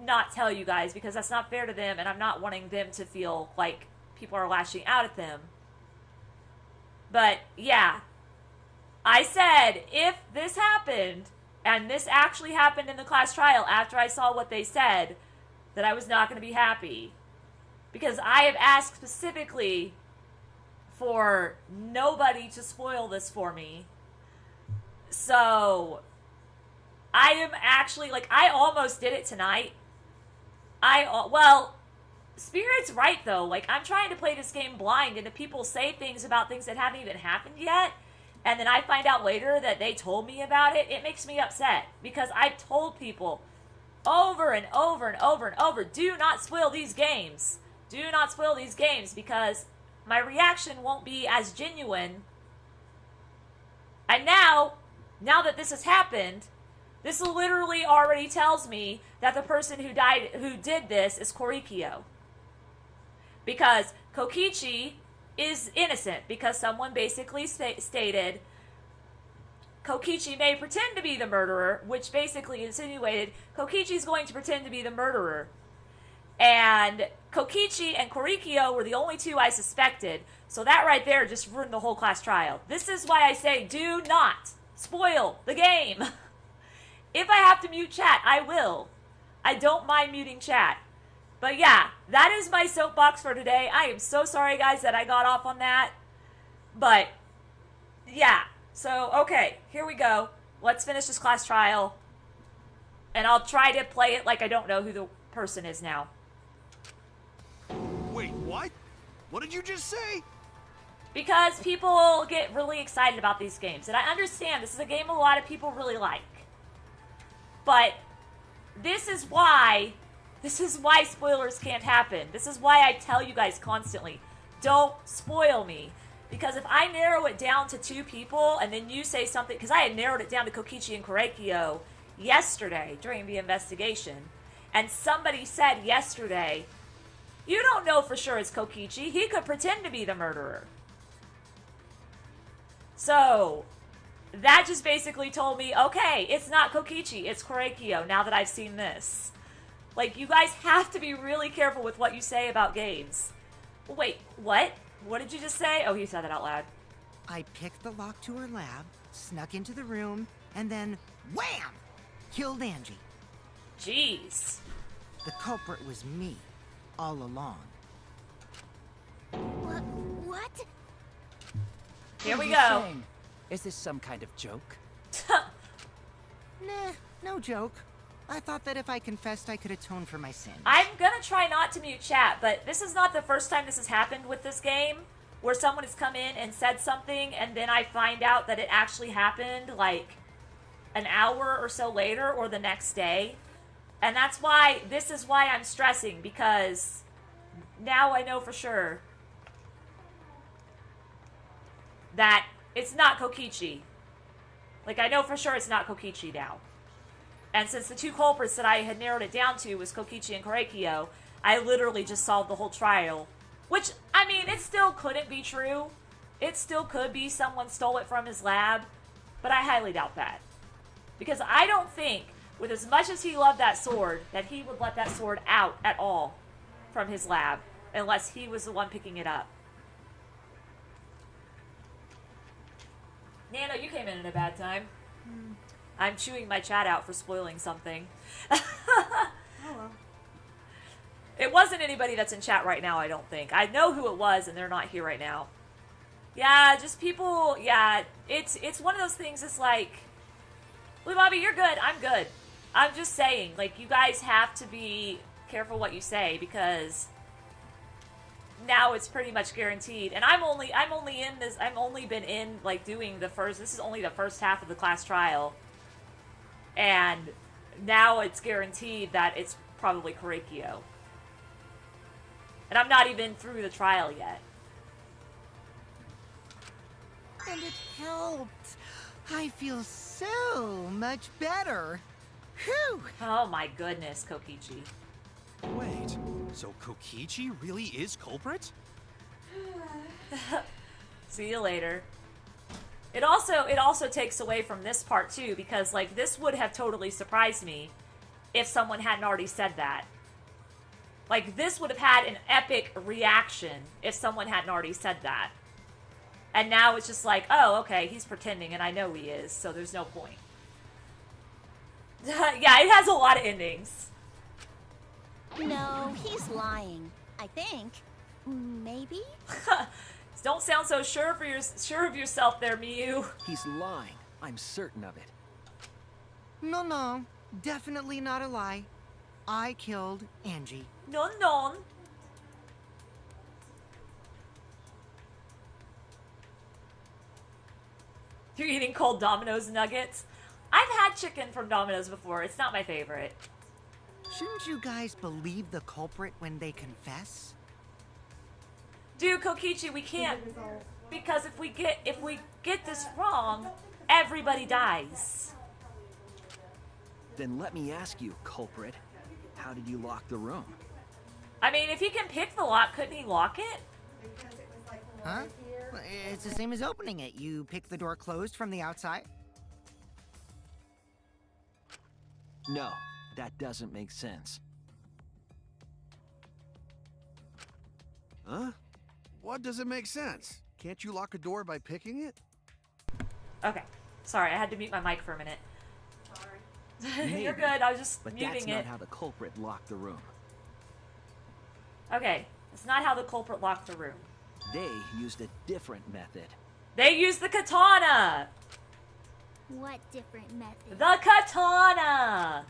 not tell you guys because that's not fair to them, and I'm not wanting them to feel like people are lashing out at them. But yeah, I said if this happened, and this actually happened in the class trial after I saw what they said, that I was not going to be happy. Because I have asked specifically for nobody to spoil this for me. So I am actually, like, I almost did it tonight. Well, Spirit's right, though. Like, I'm trying to play this game blind, and if people say things about things that haven't even happened yet, and then I find out later that they told me about it, it makes me upset. Because I've told people over and over and over and over, do not spoil these games. Do not spoil these games, because my reaction won't be as genuine. And now that this has happened, this literally already tells me that the person who did this is Korikyo. Because Kokichi is innocent, because someone basically stated Kokichi may pretend to be the murderer, which basically insinuated Kokichi's going to pretend to be the murderer. And Kokichi and Korikyo were the only two I suspected, so that right there just ruined the whole class trial. This is why I say do not spoil the game. If I have to mute chat, I will. I don't mind muting chat. But yeah, that is my soapbox for today. I am so sorry, guys, that I got off on that. But, yeah. So, okay, here we go. Let's finish this class trial. And I'll try to play it like I don't know who the person is now. Wait, what? What did you just say? Because people get really excited about these games. And I understand this is a game a lot of people really like. But this is why spoilers can't happen. This is why I tell you guys constantly, don't spoil me. Because if I narrow it down to two people and then you say something, because I had narrowed it down to Kokichi and Korikyo yesterday during the investigation, and somebody said yesterday, you don't know for sure it's Kokichi. He could pretend to be the murderer. So, that just basically told me, okay, it's not Kokichi, it's Korekiyo, now that I've seen this. Like, you guys have to be really careful with what you say about games. Wait, what? What did you just say? Oh, he said that out loud. I picked the lock to her lab, snuck into the room, and then wham! Killed Angie. Jeez. The culprit was me, all along. What? Here What we are you go. saying? Is this some kind of joke? Nah, no joke. I thought that if I confessed, I could atone for my sins. I'm gonna try not to mute chat, but this is not the first time this has happened with this game, where someone has come in and said something, and then I find out that it actually happened, like, an hour or so later, or the next day. And that's why, this is why I'm stressing, because now I know for sure that it's not Kokichi. Like, I know for sure it's not Kokichi now. And since the two culprits that I had narrowed it down to was Kokichi and Korekiyo, I literally just solved the whole trial. Which, I mean, it still couldn't be true. It still could be someone stole it from his lab. But I highly doubt that. Because I don't think, with as much as he loved that sword, that he would let that sword out at all from his lab. Unless he was the one picking it up. Nano, you came in at a bad time. I'm chewing my chat out for spoiling something. Oh well. It wasn't anybody that's in chat right now, I don't think. I know who it was, and they're not here right now. Yeah, just people, yeah, it's one of those things, it's like, Blue Bobby, you're good, I'm good. I'm just saying, like, you guys have to be careful what you say, because now it's pretty much guaranteed. And I'm only in this, I've only been in, like, doing the first, this is only the first half of the class trial. And now it's guaranteed that it's probably Korekiyo. And I'm not even through the trial yet. And it helped. I feel so much better. Whew! Oh my goodness, Kokichi. Wait, so Kokichi really is culprit? See you later. It also takes away from this part too, because like this would have totally surprised me if someone hadn't already said that. Like this would have had an epic reaction if someone hadn't already said that. And now it's just like, oh, okay, he's pretending and I know he is, so there's no point. Yeah, it has a lot of endings. No, he's lying. I think. Maybe? Don't sound so sure of yourself there, Miyu. He's lying. I'm certain of it. No, definitely not a lie. I killed Angie. No. You're eating cold Domino's nuggets? I've had chicken from Domino's before. It's not my favorite. Shouldn't you guys believe the culprit when they confess? Dude, Kokichi, we can't, because if we get this wrong, everybody dies. Then let me ask you, culprit. How did you lock the room? I mean, if he can pick the lock, couldn't he lock it? Huh? Well, it's the same as opening it. You pick the door closed from the outside. No, that doesn't make sense. Huh? What doesn't make sense? Can't you lock a door by picking it? Okay. Sorry, I had to mute my mic for a minute. Maybe, You're good, I was just but muting that's it. not how the culprit locked the room. Okay, it's not how the culprit locked the room. They used a different method. They used the katana! What different method? The katana!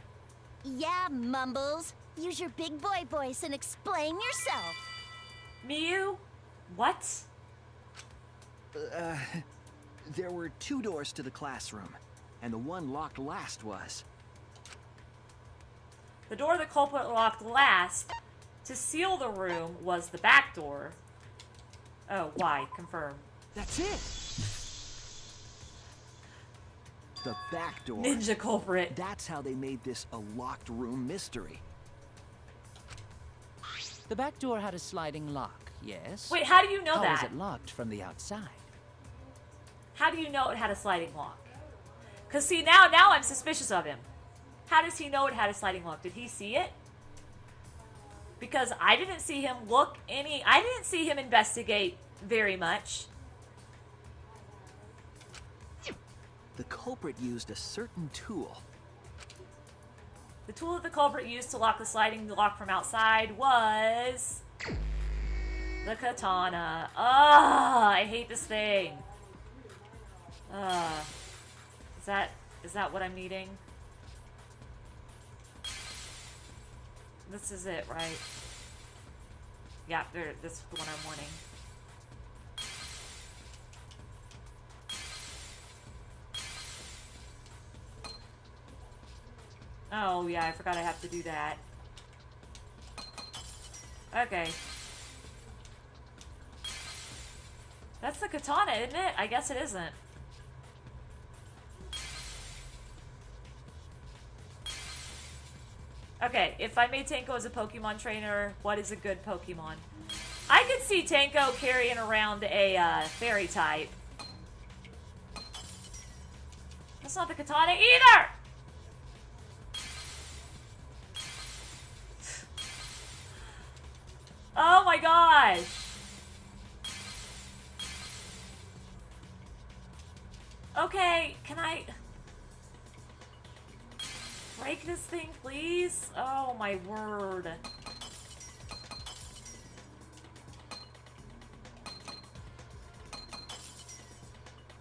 Yeah, Mumbles. Use your big boy voice and explain yourself. Miyu? What? There were 2 doors to the classroom, and the one locked last was... The door the culprit locked last to seal the room was the back door. Oh, why? Confirm. That's it! The back door. Ninja culprit. That's how they made this a locked room mystery. The back door had a sliding lock, yes? Wait, how do you know How that? was it locked from the outside? How do you know it had a sliding lock? Cause see, now I'm suspicious of him. How does he know it had a sliding lock? Did he see it? Because I didn't see him I didn't see him investigate very much. The culprit used a certain tool. The tool that the culprit used to lock the sliding lock from outside was the katana. Ah, I hate this thing. Is that what I'm needing? This is it, right? Yeah, this is the one I'm wanting. Oh, yeah, I forgot I have to do that. Okay. That's the katana, isn't it? I guess it isn't. Okay, if I made Tanko as a Pokemon trainer, what is a good Pokemon? I could see Tanko carrying around a fairy type. That's not the katana either! Oh my gosh! Okay, can I break this thing, please? Oh my word.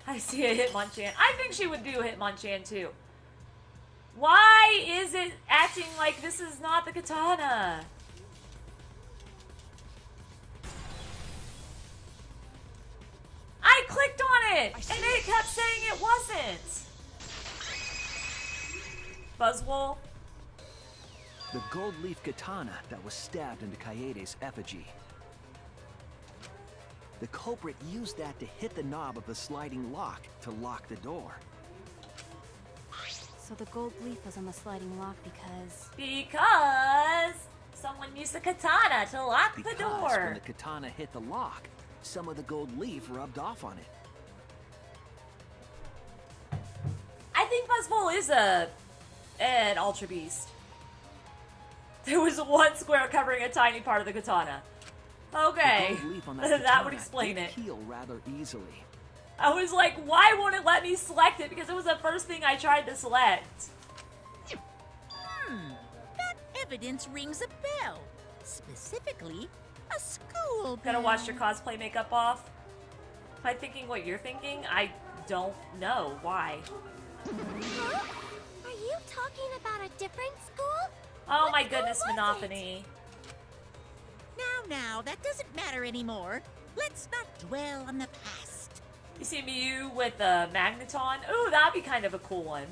I see a Hitmonchan. I think she would do Hitmonchan too. Why is it acting like this is not the katana? I clicked on it, and it kept saying it wasn't. Buzzwole? The gold leaf katana that was stabbed into Kaede's effigy. The culprit used that to hit the knob of the sliding lock to lock the door. So the gold leaf was on the sliding lock because... Because someone used the katana to lock the door. When the katana hit the lock, some of the gold leaf rubbed off on it. I think Buzzwole is an Ultra Beast. There was one square covering a tiny part of the katana. Okay, The gold leaf on that would katana explain did it. heal rather easily. I was like, why won't it let me select it? Because it was the first thing I tried to select. That evidence rings a bell. Specifically, a school bell. Gotta wash your cosplay makeup off. Am I thinking what you're thinking? I don't know. Why? Huh? Are you talking about a different school? Oh What my school goodness, was Monophony. Now, that doesn't matter anymore. Let's not dwell on the past. You see Mew with the Magneton? Ooh, that'd be kind of a cool one.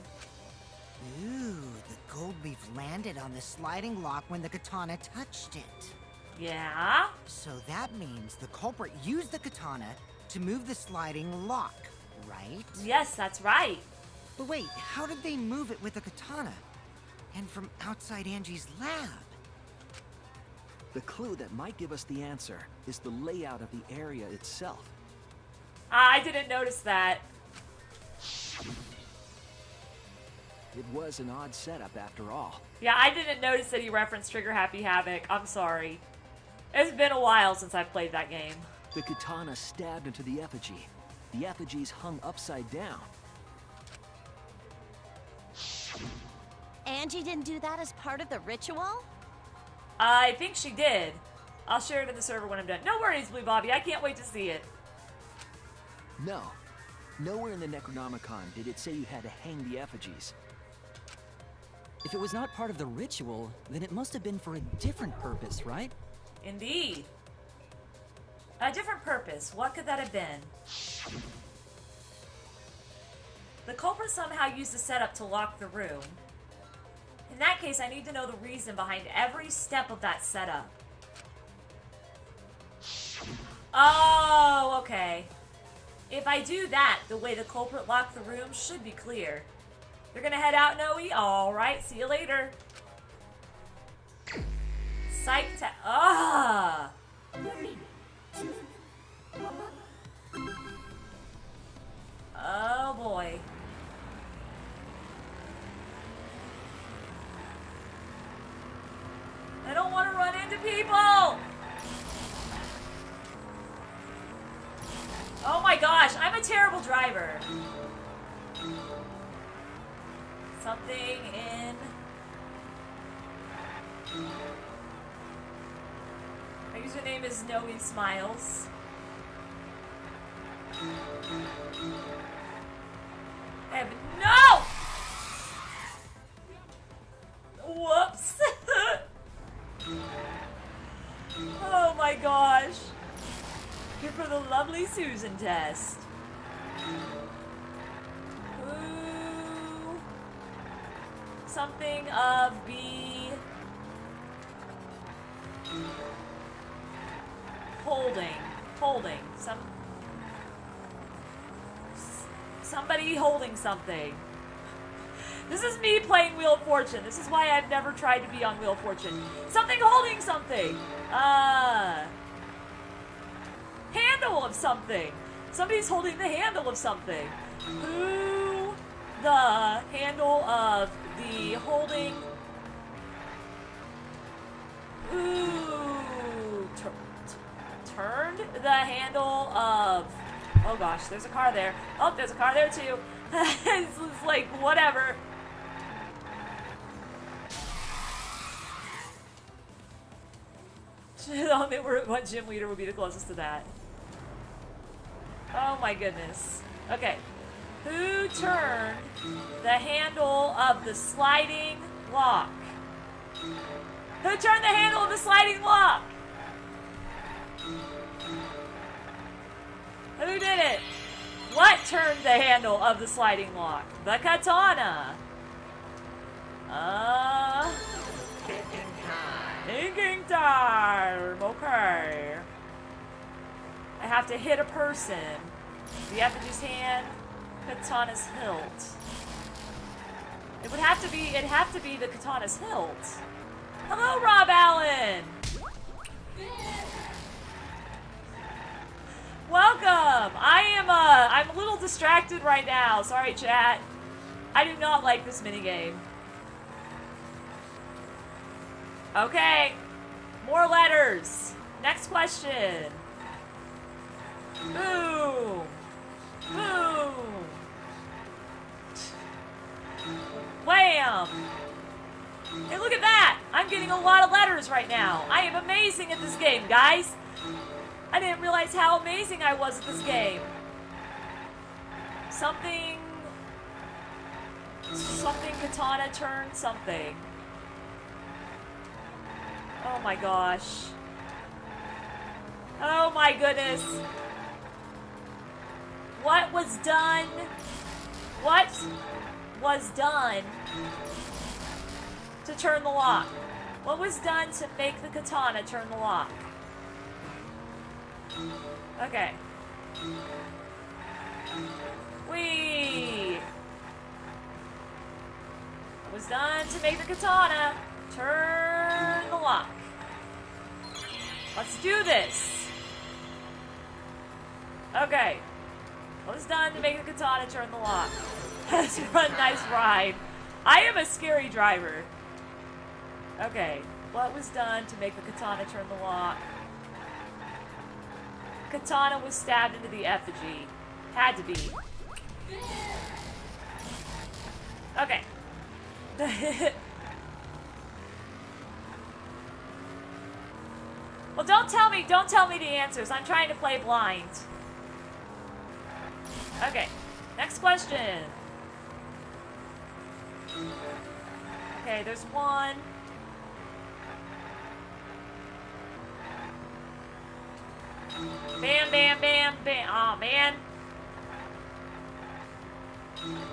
Ooh, the gold leaf landed on the sliding lock when the katana touched it. Yeah? So that means the culprit used the katana to move the sliding lock, right? Yes, that's right. But wait, how did they move it with the katana? And from outside Angie's lab? The clue that might give us the answer is the layout of the area itself. I didn't notice that. It was an odd setup after all. Yeah, I didn't notice that he referenced Trigger Happy Havoc. I'm sorry. It's been a while since I played that game. The katana stabbed into the effigy. The effigy's hung upside down. Angie didn't do that as part of the ritual? I think she did. I'll share it in the server when I'm done. No worries, Blue Bobby. I can't wait to see it. No. Nowhere in the Necronomicon did it say you had to hang the effigies. If it was not part of the ritual, then it must have been for a different purpose, right? Indeed. A different purpose. What could that have been? The culprit somehow used the setup to lock the room. In that case, I need to know the reason behind every step of that setup. Oh, okay. If I do that, the way the culprit locked the room should be clear. You're gonna head out, Noe? Alright, see you later. Psych ta- Ah! Oh boy. gosh, I'm a terrible driver. Something in... My username is Noe Smiles. I have no! Whoops. Oh my gosh. Here for the lovely Susan test. Ooh. Something of be holding somebody holding something. This is me playing Wheel of Fortune. This is why I've never tried to be on Wheel of Fortune. Something holding something. Handle of something. Somebody's holding the handle of something. Who the handle of the holding? Ooh, turned the handle of. Oh gosh, there's a car there. Oh, there's a car there too. It's like whatever. What gym leader would be the closest to that? Oh my goodness. Okay. Who turned the handle of the sliding lock? Who turned the handle of the sliding lock? Who did it? What turned the handle of the sliding lock? The katana. Thinking time. Okay. I have to hit a person. The effigy's hand, katana's hilt. It'd have to be the katana's hilt. Hello, Rob Allen. Welcome. I'm a little distracted right now. Sorry, chat. I do not like this minigame. Okay. More letters. Next question. Boom. Boom. Wham. Hey, look at that. I'm getting a lot of letters right now. I am amazing at this game, guys. I didn't realize how amazing I was at this game. Something katana turned something. Oh my gosh. Oh my goodness. What was done? What was done to turn the lock? What was done to make the katana turn the lock? Okay. Whee! What was done to make the katana turn the lock? Let's do this. Okay. What was done to make the katana turn the lock? That's a nice ride. I am a scary driver. Okay. What was done to make the katana turn the lock? Katana was stabbed into the effigy. Had to be. Okay. Well, don't tell me the answers. I'm trying to play blind. Okay. Next question. Okay, there's one. Bam, bam, bam, bam. Aw, oh, man.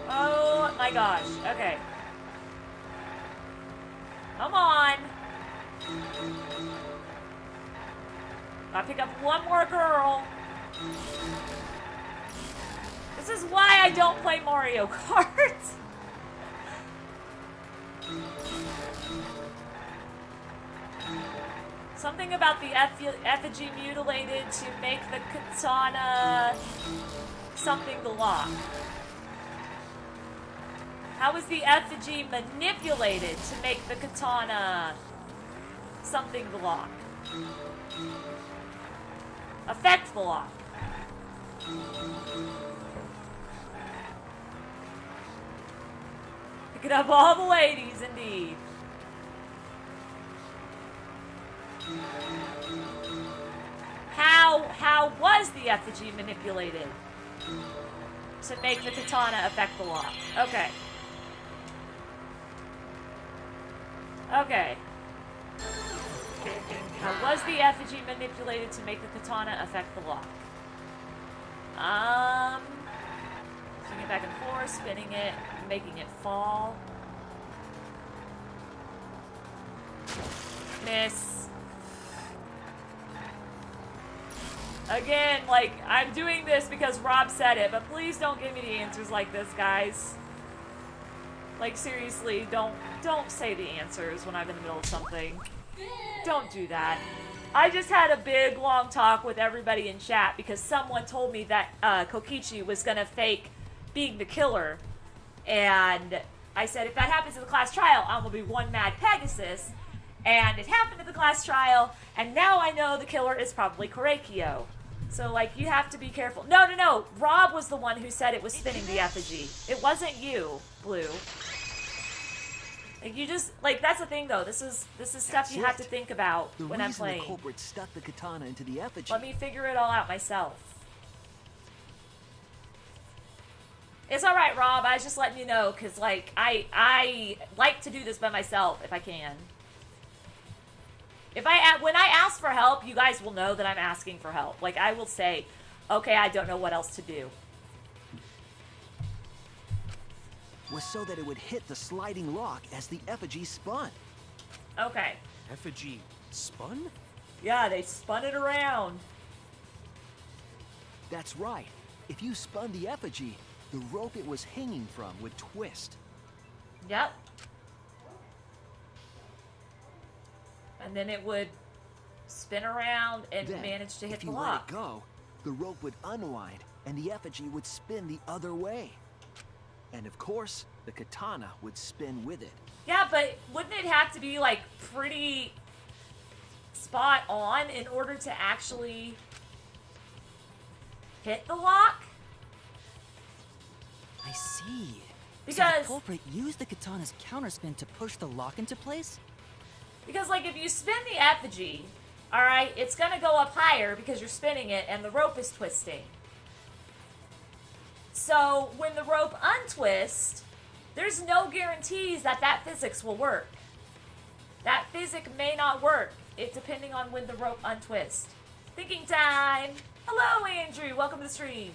Oh, my gosh. Okay. Come on. Gotta pick up one more girl. This is why I don't play Mario Kart. Something about the effigy mutilated to make the katana something to lock. How was the effigy manipulated to make the katana something to lock? Affect the lock. Picking up all the ladies, indeed. How was the effigy manipulated to make the katana affect the lock? Okay. Okay. How was the effigy manipulated to make the katana affect the lock? Swinging it back and forth, spinning it, making it fall. Miss. Again, like, I'm doing this because Rob said it, but please don't give me the answers like this, guys. Like, seriously, don't say the answers when I'm in the middle of something. Don't do that. I just had a big, long talk with everybody in chat because someone told me that Kokichi was gonna fake being the killer. And I said, if that happens in the class trial, I'm gonna be one mad Pegasus. And it happened in the class trial, and now I know the killer is probably Korekiyo. So, like, you have to be careful. No. Rob was the one who said it was spinning the effigy. It wasn't you, Blue. Like, you just, like, that's the thing, though. This is stuff you have to think about when I'm playing. The culprit stuck the katana into the effigy. Let me figure it all out myself. It's alright, Rob. I was just letting you know, because, like, I like to do this by myself, if I can. When I ask for help, you guys will know that I'm asking for help. Like, I will say, okay, I don't know what else to do. Was so that it would hit the sliding lock as the effigy spun. Okay. Effigy spun? Yeah, they spun it around. That's right. If you spun the effigy, the rope it was hanging from would twist. Yep. And then it would spin around and then, manage to hit the if you lock. let it go, the rope would unwind and the effigy would spin the other way. And of course, the katana would spin with it. Yeah, but wouldn't it have to be, like, pretty spot on in order to actually hit the lock? I see. Because so the culprit used the katana's counterspin to push the lock into place? Because, like, if you spin the effigy, alright, it's gonna go up higher because you're spinning it and the rope is twisting. So, when the rope untwists, there's no guarantees that that physics will work. That physic may not work, depending on when the rope untwists. Thinking time! Hello, Andrew! Welcome to the stream.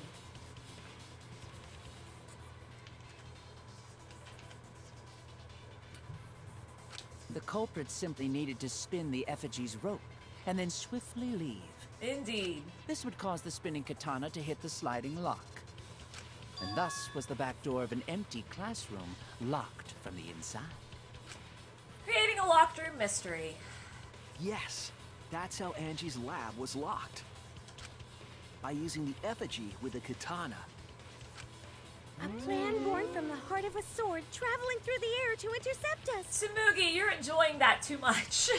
The culprit simply needed to spin the effigy's rope, and then swiftly leave. Indeed. This would cause the spinning katana to hit the sliding lock. And thus was the back door of an empty classroom locked from the inside. Creating a locked room mystery. Yes, that's how Angie's lab was locked. By using the effigy with the katana. A plan born from the heart of a sword traveling through the air to intercept us. Tsumugi, you're enjoying that too much.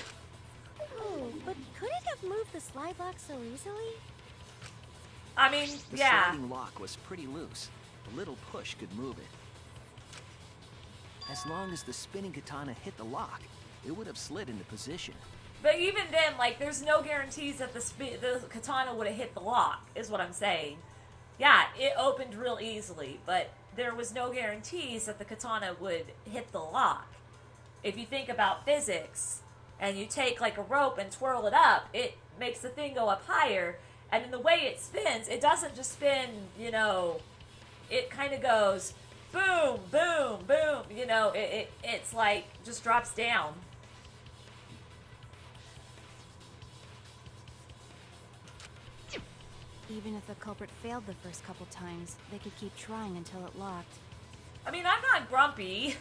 Oh, but could it have moved the slide lock so easily? I mean, the yeah. sliding lock was pretty loose. A little push could move it. As long as the spinning katana hit the lock, it would have slid into position. But even then, like, there's no guarantees that the katana would have hit the lock, is what I'm saying. Yeah, it opened real easily, but there was no guarantees that the katana would hit the lock. If you think about physics, and you take, like, a rope and twirl it up, it makes the thing go up higher, and in the way it spins, it doesn't just spin, you know, it kind of goes boom, boom, boom, you know, it's like, just drops down. Even if the culprit failed the first couple times, they could keep trying until it locked. I mean, I'm not grumpy,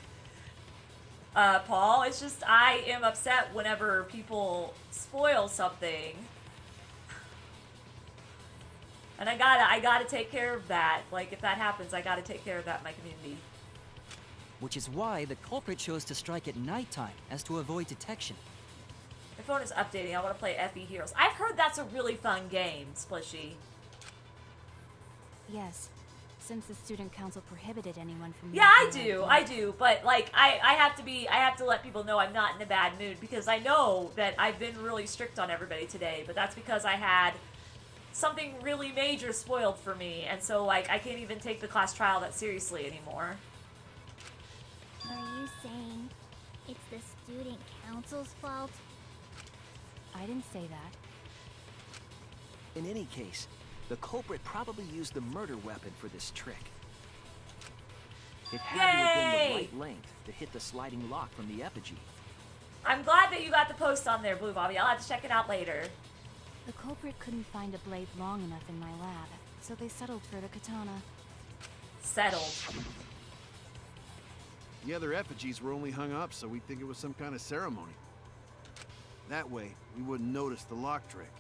Paul. It's just I am upset whenever people spoil something. And I gotta take care of that. Like, if that happens, I gotta take care of that in my community. Which is why the culprit chose to strike at nighttime, as to avoid detection. My phone is updating. I want to play FE Heroes. I've heard that's a really fun game, Splishy. Yes, since the student council prohibited anyone from... Yeah, I do, but like I have to let people know I'm not in a bad mood because I know that I've been really strict on everybody today, but that's because I had something really major spoiled for me, and so like I can't even take the class trial that seriously anymore. Are you saying it's the student council's fault? I didn't say that. In any case, the culprit probably used the murder weapon for this trick. It had to have been the right length to hit the sliding lock from the effigy. I'm glad that you got the post on there, Blue Bobby. I'll have to check it out later. The culprit couldn't find a blade long enough in my lab, so they settled for the katana. Settled. The other effigies were only hung up so we'd think it was some kind of ceremony. That way, we wouldn't notice the lock trick.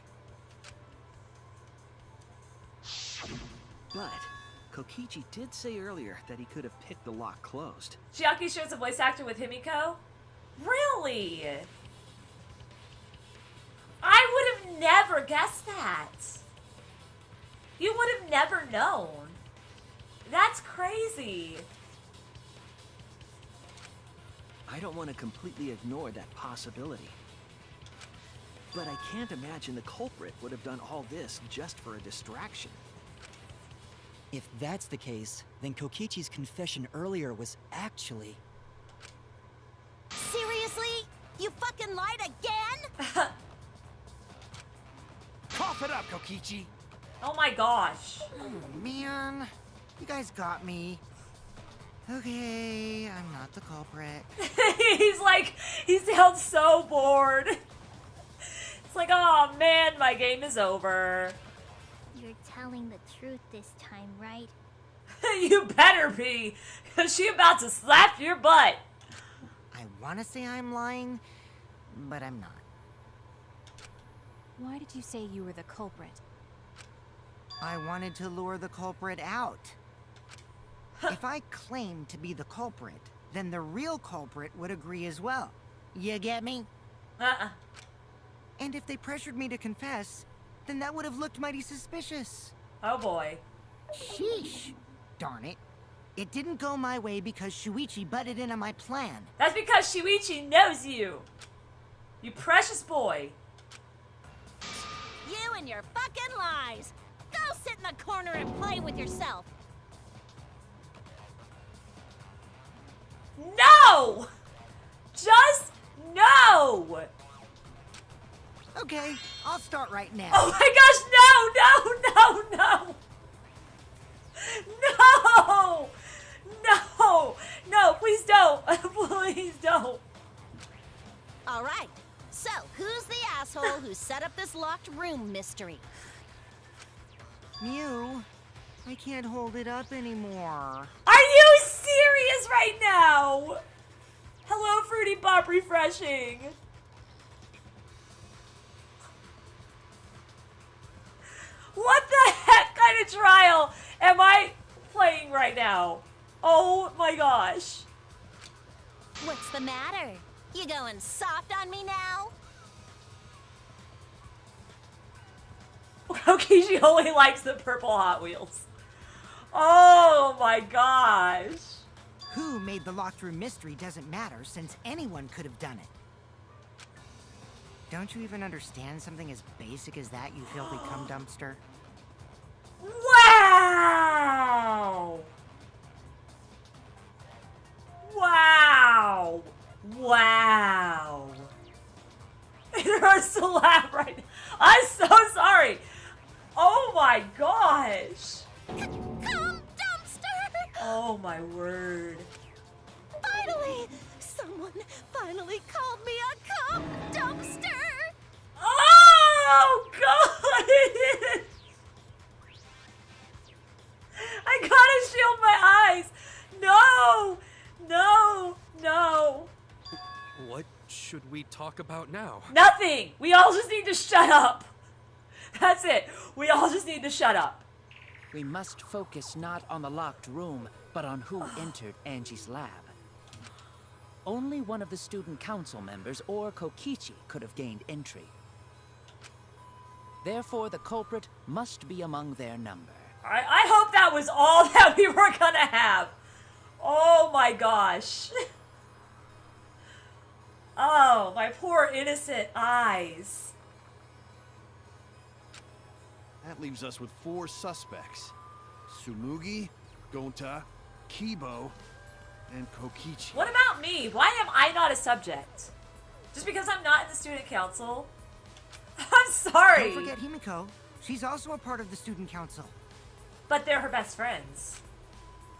But Kokichi did say earlier that he could have picked the lock closed. Chiaki shares a voice actor with Himiko? Really? I would have never guessed that. You would have never known. That's crazy. I don't want to completely ignore that possibility. But I can't imagine the culprit would have done all this just for a distraction. If that's the case, then Kokichi's confession earlier was actually... Seriously? You fucking lied again? Cough it up, Kokichi! Oh my gosh. Oh, man. You guys got me. Okay, I'm not the culprit. He sounds so bored. It's like, oh man, my game is over. You're telling the truth this time, right? You better be, because she about to slap your butt. I want to say I'm lying, but I'm not. Why did you say you were the culprit? I wanted to lure the culprit out. If I claimed to be the culprit, then the real culprit would agree as well. You get me? And if they pressured me to confess, then that would have looked mighty suspicious. Oh boy. Sheesh. Darn it. It didn't go my way because Shuichi butted in on my plan. That's because Shuichi knows you. You precious boy. You and your fucking lies. Go sit in the corner and play with yourself. No! Just no! Okay, I'll start right now. Oh my gosh, no, no, no, no! No! No, please don't. Please don't. All right. So, who's the asshole who set up this locked room mystery? Mew, I can't hold it up anymore. Are you serious right now? Hello, Fruity Pop Refreshing. What the heck kind of trial am I playing right now? Oh my gosh. What's the matter? You going soft on me now? Kokichi only likes the purple Hot Wheels. Oh my gosh. Who made the locked room mystery doesn't matter, since anyone could have done it. Don't you even understand something as basic as that, you filthy cum dumpster? Wow! Wow! Wow! It hurts to laugh right now. I'm so sorry. Oh my gosh. Cum dumpster! Oh my word. Finally! Someone finally called me a cum dumpster! Oh god! I gotta shield my eyes. No! No! No! What should we talk about now? Nothing! We all just need to shut up. That's it. We all just need to shut up. We must focus not on the locked room, but on who entered Angie's lab. Only one of the student council members or Kokichi could have gained entry. Therefore, the culprit must be among their number. I hope that was all that we were gonna have. Oh my gosh. Oh, my poor innocent eyes. That leaves us with 4 suspects. Tsumugi, Gonta, Kibo, and Kokichi. What about me? Why am I not a subject? Just because I'm not in the student council? I'm sorry. Don't forget Himiko. She's also a part of the student council. But they're her best friends.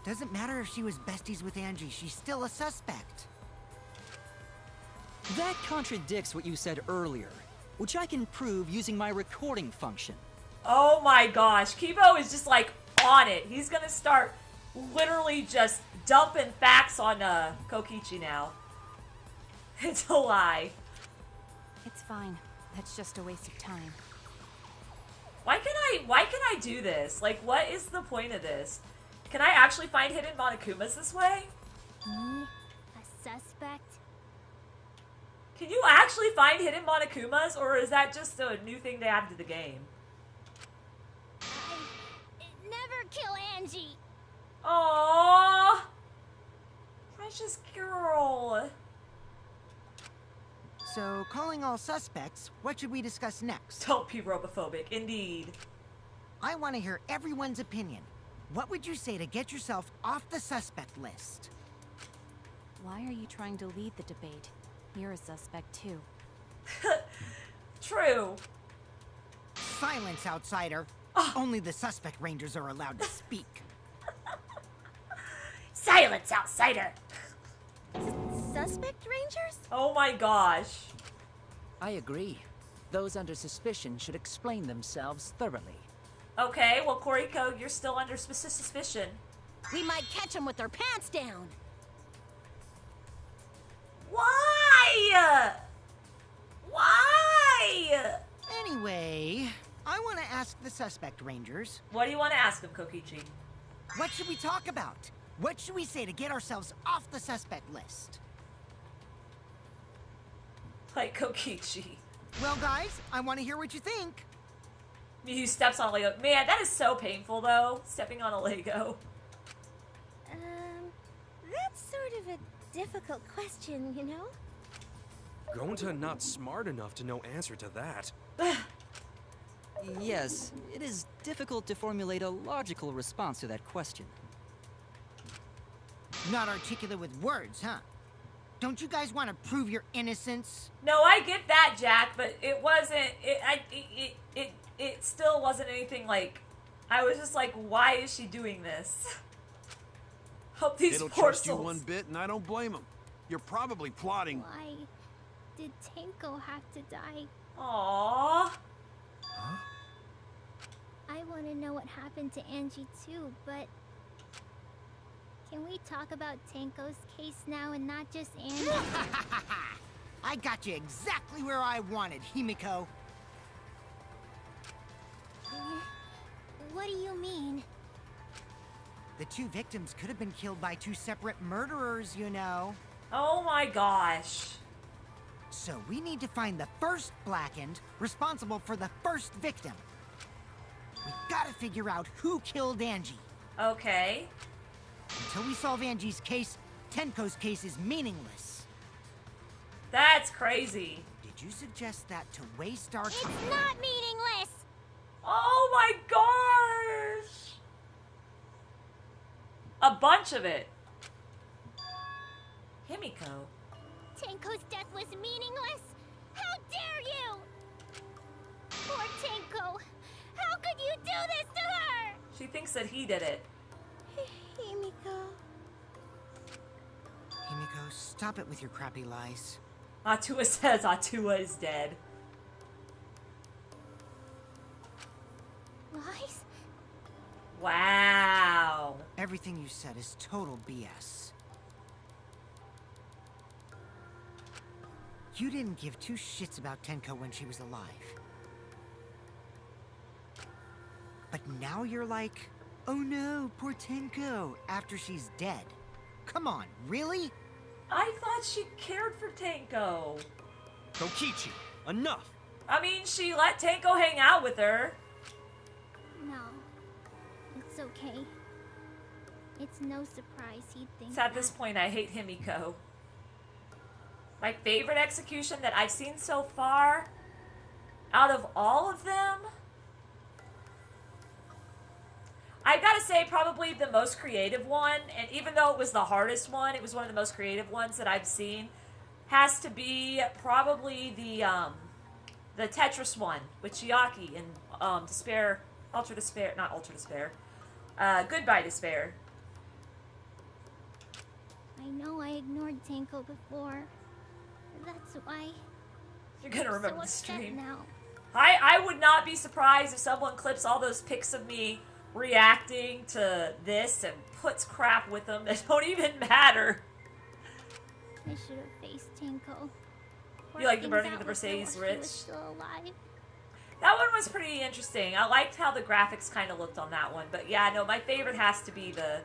Doesn't matter if she was besties with Angie, she's still a suspect. That contradicts what you said earlier, which I can prove using my recording function. Oh my gosh, Kibo is just like on it. He's gonna start literally just dumping facts on Kokichi now. It's a lie. It's fine. That's just a waste of time. Why can I do this? Like, what is the point of this? Can I actually find hidden Monokumas this way? Me? A suspect? Can you actually find hidden Monokumas, or is that just a new thing they added to the game? Never kill Angie! Aww! Precious girl. So, calling all suspects, what should we discuss next? Don't be robophobic, indeed. I want to hear everyone's opinion. What would you say to get yourself off the suspect list? Why are you trying to lead the debate? You're a suspect too. True. Silence, outsider. Only the suspect rangers are allowed to speak. Silence, outsider. Suspect rangers? Oh my gosh. I agree. Those under suspicion should explain themselves thoroughly. Okay, well, Koriko, you're still under suspicion. We might catch them with their pants down. Why? Why? Anyway, I want to ask the suspect rangers. What do you want to ask them, Kokichi? What should we talk about? What should we say to get ourselves off the suspect list? Like Kokichi. Well, guys, I want to hear what you think. He steps on a Lego. Man, that is so painful, though. Stepping on a Lego. That's sort of a difficult question, you know? Gonta not smart enough to know answer to that. Yes, it is difficult to formulate a logical response to that question. Not articulate with words, huh? Don't you guys want to prove your innocence? No, I get that, Jack, but it wasn't. It still wasn't anything like. I was just like, why is she doing this? Help these They don't poor trust you souls. one bit, and I don't blame them. You're probably plotting. Why did Tenko have to die? Aww. I want to know what happened to Angie too, but can we talk about Tenko's case now and not just Angie? I got you exactly where I wanted, Himiko. What do you mean? The 2 victims could have been killed by 2 separate murderers, you know. Oh my gosh. So we need to find the first Blackened responsible for the first victim. We gotta figure out who killed Angie. Okay. Until we solve Angie's case, Tenko's case is meaningless. That's crazy. Did you suggest that to waste our time? It's not meaningless! Oh my gosh. A bunch of it. Himiko. Tenko's death was meaningless? How dare you! Poor Tenko! How could you do this to her? She thinks that he did it. Himiko. Himiko, stop it with your crappy lies. Atua says Atua is dead. Lies? Wow. Everything you said is total BS. You didn't give 2 shits about Tenko when she was alive. But now you're like, oh no, poor Tenko, after she's dead. Come on, really? I thought she cared for Tenko. Kokichi, enough! I mean, she let Tenko hang out with her. No. okay. It's no surprise he'd think So at this point, I hate Himiko. My favorite execution that I've seen so far, out of all of them, I gotta say probably the most creative one, and even though it was the hardest one, it was one of the most creative ones that I've seen, has to be probably the Tetris one with Chiaki and Despair, Ultra Despair, not Ultra Despair, Goodbye Despair. I know I ignored Tenko before. That's why You're gonna I'm remember so the upset stream. now. I would not be surprised if someone clips all those pics of me reacting to this and puts crap with them that don't even matter. I should have faced Tenko. You like the Worked burning things of the out with her Versailles while she was Ritz? still alive. That one was pretty interesting. I liked how the graphics kind of looked on that one. But yeah, no, my favorite has to be the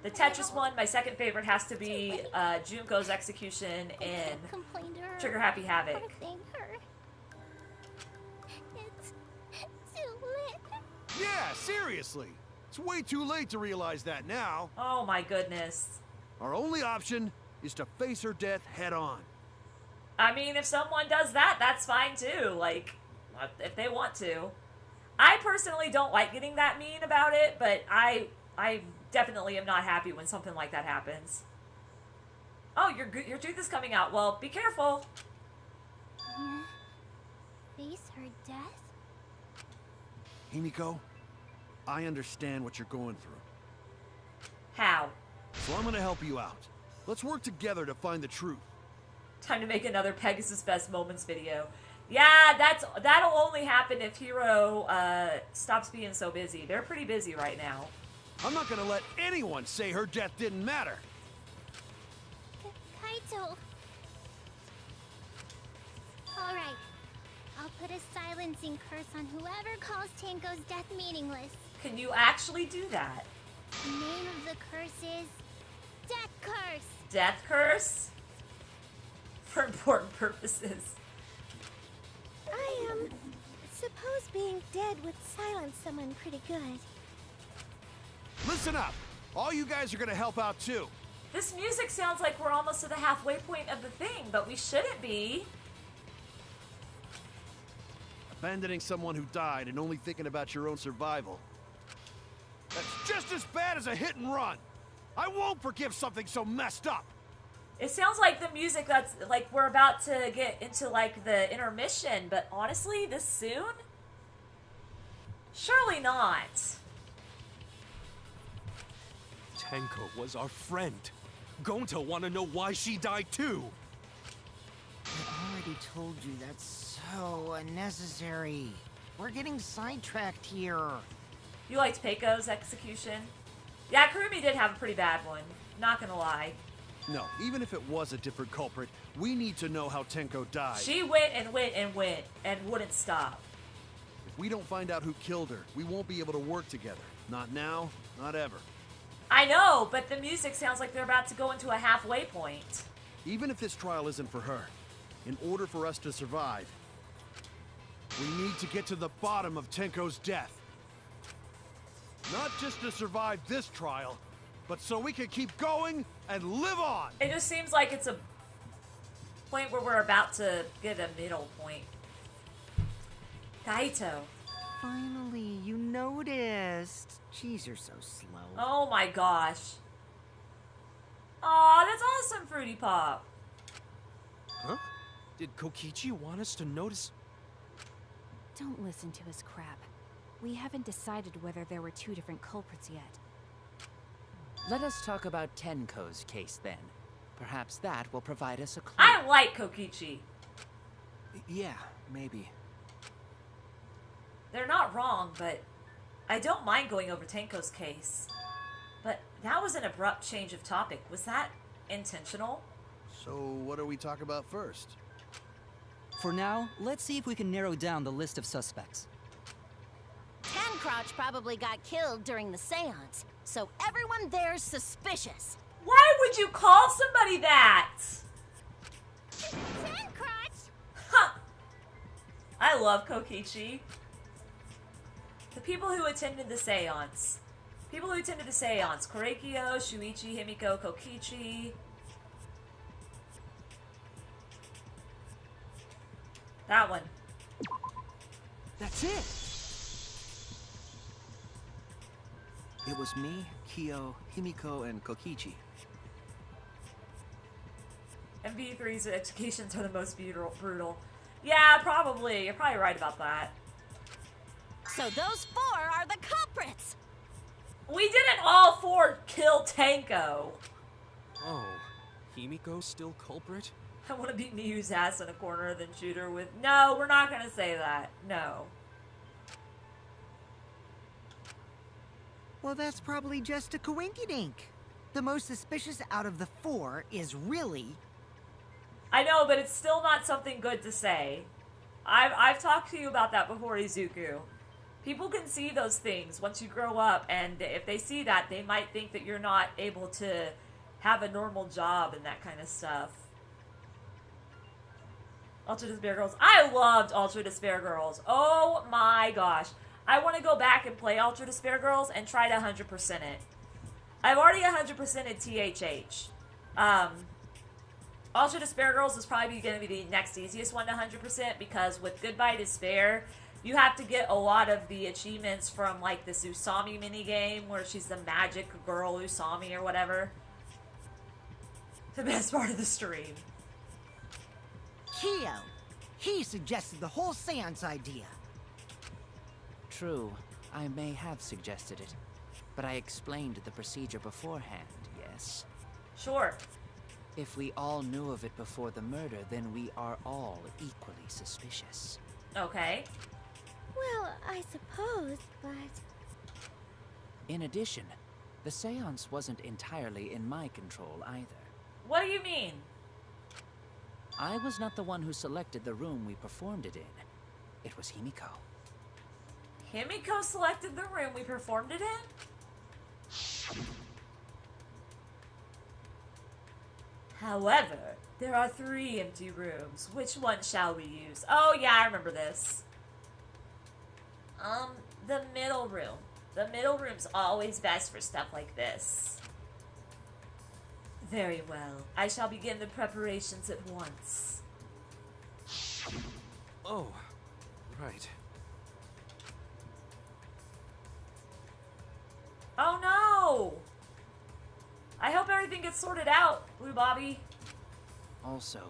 Tetris one. My second favorite has to be Junko's execution in Complain to her. Trigger Happy Havoc. Or thank her. It's too late. Yeah, seriously. It's way too late to realize that now. Oh my goodness. Our only option is to face her death head on. I mean, if someone does that, that's fine too. Like, if they want to. I personally don't like getting that mean about it, but I definitely am not happy when something like that happens. Oh, your tooth is coming out. Well, be careful. Yeah. Face her death? Himiko, I understand what you're going through. How? So I'm gonna help you out. Let's work together to find the truth. Time to make another Pegasus Best Moments video. Yeah, that'll only happen if Hiro stops being so busy. They're pretty busy right now. I'm not gonna let anyone say her death didn't matter. Kaito. Alright. I'll put a silencing curse on whoever calls Tenko's death meaningless. Can you actually do that? The name of the curse is Death Curse. Death curse? For important purposes. I suppose being dead would silence someone pretty good. Listen up. All you guys are gonna help out too. This music sounds like we're almost to the halfway point of the thing, but we shouldn't be. Abandoning someone who died and only thinking about your own survival. That's just as bad as a hit and run. I won't forgive something so messed up. It sounds like the music that's like we're about to get into like the intermission, but honestly, this soon? Surely not. Tenko was our friend. Gonta wanna know why she died too. I already told you that's so unnecessary. We're getting sidetracked here. You liked Peiko's execution? Yeah, Kurumi did have a pretty bad one. Not gonna lie. No, even if it was a different culprit, we need to know how Tenko died. She went and went and went and wouldn't stop. If we don't find out who killed her, we won't be able to work together. Not now, not ever. I know, but the music sounds like they're about to go into a halfway point. Even if this trial isn't for her, in order for us to survive, we need to get to the bottom of Tenko's death. Not just to survive this trial, but so we can keep going and live on! It just seems like it's a point where we're about to get a middle point. Kaito. Finally, you noticed. Jeez, you're so slow. Oh my gosh. Aw, that's awesome, Fruity Pop. Huh? Did Kokichi want us to notice? Don't listen to his crap. We haven't decided whether there were two different culprits yet. Let us talk about Tenko's case then. Perhaps that will provide us a clue. I like Kokichi. Yeah, maybe. They're not wrong, but I don't mind going over Tenko's case. But that was an abrupt change of topic. Was that intentional? So what do we talk about first? For now, let's see if we can narrow down the list of suspects. Tancrotch probably got killed during the seance, so everyone there's suspicious. Why would you call somebody that? Tancrotch! Huh. I love Kokichi. The people who attended the seance. People who attended the seance. Korekiyo, Shuichi, Himiko, Kokichi. That one. That's it! It was me, Kyo, Himiko, and Kokichi. MV3's executions are the most brutal. Yeah, probably. You're probably right about that. So those 4 are the culprits! We didn't all 4 kill Tanko. Oh, Himiko's still culprit? I want to beat Miyu's ass in a corner, then shoot her with... No, we're not going to say that. No. Well, that's probably just a coinkydink. The most suspicious out of the 4 is really... I know, but it's still not something good to say. I've talked to you about that before, Izuku. People can see those things once you grow up, and if they see that, they might think that you're not able to have a normal job and that kind of stuff. Ultra Despair Girls. I loved Ultra Despair Girls. Oh my gosh. I want to go back and play Ultra Despair Girls and try to 100% it. I've already 100%ed THH. Ultra Despair Girls is probably going to be the next easiest one to 100% because with Goodbye Despair, you have to get a lot of the achievements from like this Usami minigame where she's the magic girl Usami or whatever. The best part of the stream. Kyo. He suggested the whole seance idea. True, I may have suggested it, but I explained the procedure beforehand, yes? Sure. If we all knew of it before the murder, then we are all equally suspicious. Okay. Well, I suppose, but... In addition, the seance wasn't entirely in my control either. What do you mean? I was not the one who selected the room we performed it in. It was Himiko. Himiko selected the room we performed it in? However, there are 3 empty rooms. Which one shall we use? Oh yeah, I remember this. The middle room. The middle room's always best for stuff like this. Very well. I shall begin the preparations at once. Oh, right. Oh no! I hope everything gets sorted out, Blue Bobby. Also,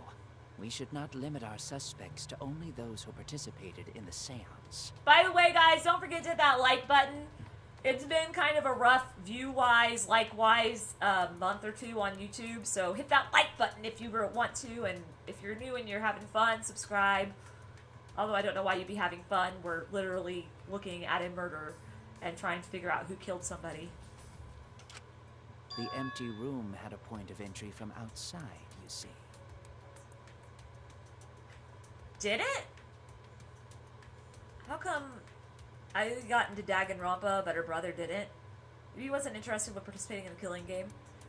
we should not limit our suspects to only those who participated in the seance. By the way, guys, don't forget to hit that like button. It's been kind of a rough view-wise, like-wise month or 2 on YouTube, so hit that like button if you want to, and if you're new and you're having fun, subscribe. Although I don't know why you'd be having fun. We're literally looking at a murder and trying to figure out who killed somebody. The empty room had a point of entry from outside, you see. Did it? How come I got into Danganronpa, but her brother didn't? He wasn't interested in participating in the killing game.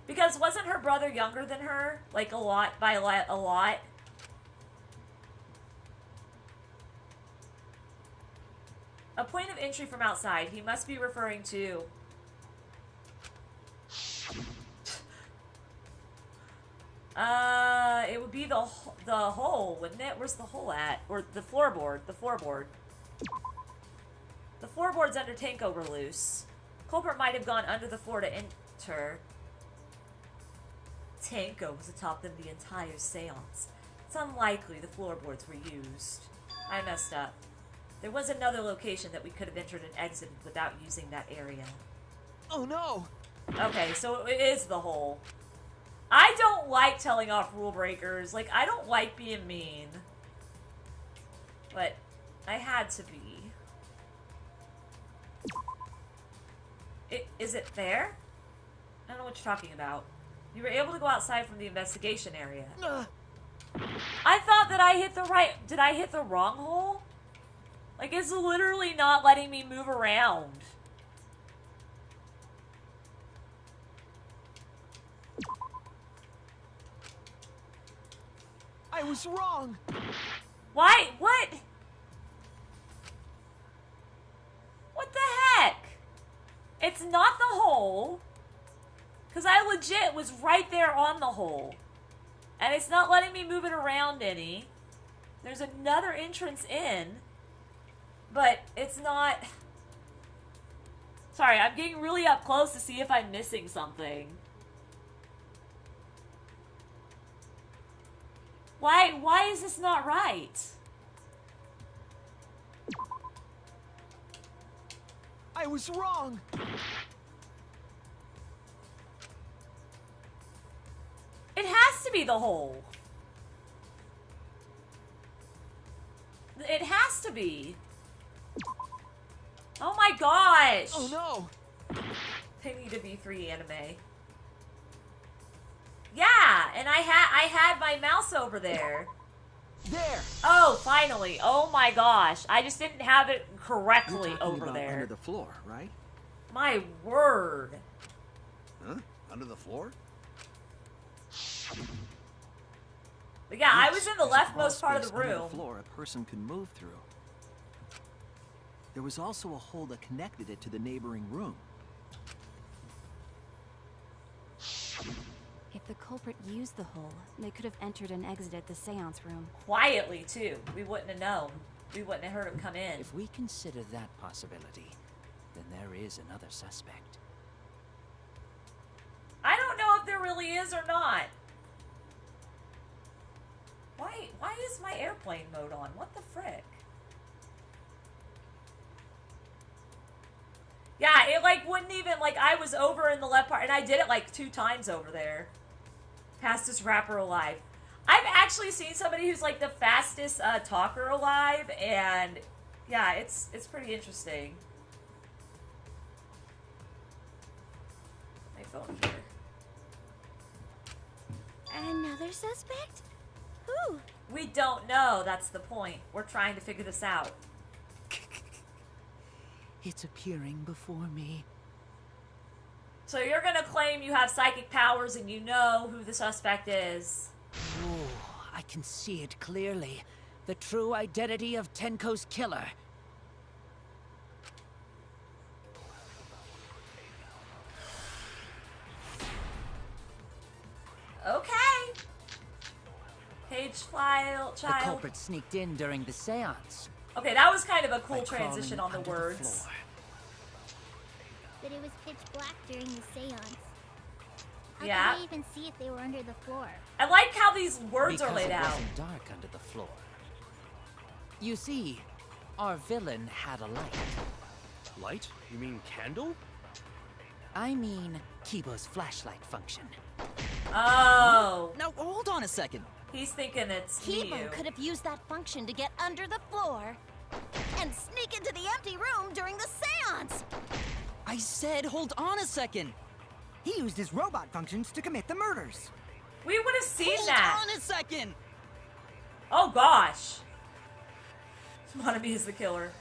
Because wasn't her brother younger than her? Like a lot, by a lot? A point of entry from outside. He must be referring to... it would be the hole, wouldn't it? Where's the hole at? Or the floorboard. The floorboard. The floorboards under Tanko were loose. Culprit might have gone under the floor to enter. Tanko was atop them the entire seance. It's unlikely the floorboards were used. I messed up. There was another location that we could have entered and exited without using that area. Oh no! Okay, so it is the hole. I don't like telling off rule breakers. Like, I don't like being mean. But I had to be. Is it there? I don't know what you're talking about. You were able to go outside from the investigation area. I thought that I hit the right... Did I hit the wrong hole? Like, it's literally not letting me move around. I was wrong! Why? What? What the heck? It's not the hole. Because I legit was right there on the hole. And it's not letting me move it around any. There's another entrance in. But it's not... Sorry, I'm getting really up close to see if I'm missing something. Why is this not right? I was wrong. It has to be the hole. It has to be. Oh my gosh! Oh no! They need a V3 anime. Yeah, and I had my mouse over there. There. Oh, finally! Oh my gosh! I just didn't have it correctly You're talking over about there. under the floor, right? My word! Huh? Under the floor? But yeah, I was in the There's a leftmost crawl part of the space under room. the floor a person could move through. There was also a hole that connected it to the neighboring room. If the culprit used the hole, they could have entered and exited the seance room. Quietly, too. We wouldn't have known. We wouldn't have heard him come in. If we consider that possibility, then there is another suspect. I don't know if there really is or not. Why is my airplane mode on? What the frick? Yeah, it like wouldn't even, like I was over in the left part and I did it like 2 times over there. Fastest rapper alive. I've actually seen somebody who's like the fastest talker alive, and yeah, it's pretty interesting. My phone here. Another suspect? Who? We don't know, that's the point. We're trying to figure this out. It's appearing before me. So you're gonna claim you have psychic powers and you know who the suspect is. Oh, I can see it clearly. The true identity of Tenko's killer. Okay. Page file, The child. culprit sneaked in during the seance. Okay, that was kind of a cool by transition on crawling the under words. floor. But it was pitch black during the seance. How Yeah. could they even see if they were under the floor? I like how these words are Because laid it out. wasn't dark under the floor. You see, our villain had a light. Light? You mean candle? I mean, Kibo's flashlight function. Oh. Now, hold on a second. He's thinking it's Kibo you. could have used that function to get under the floor and sneak into the empty room during the seance. I said, hold on a second. He used his robot functions to commit the murders. We would have seen Hold that. on a second. Oh gosh. Wannabe is the killer.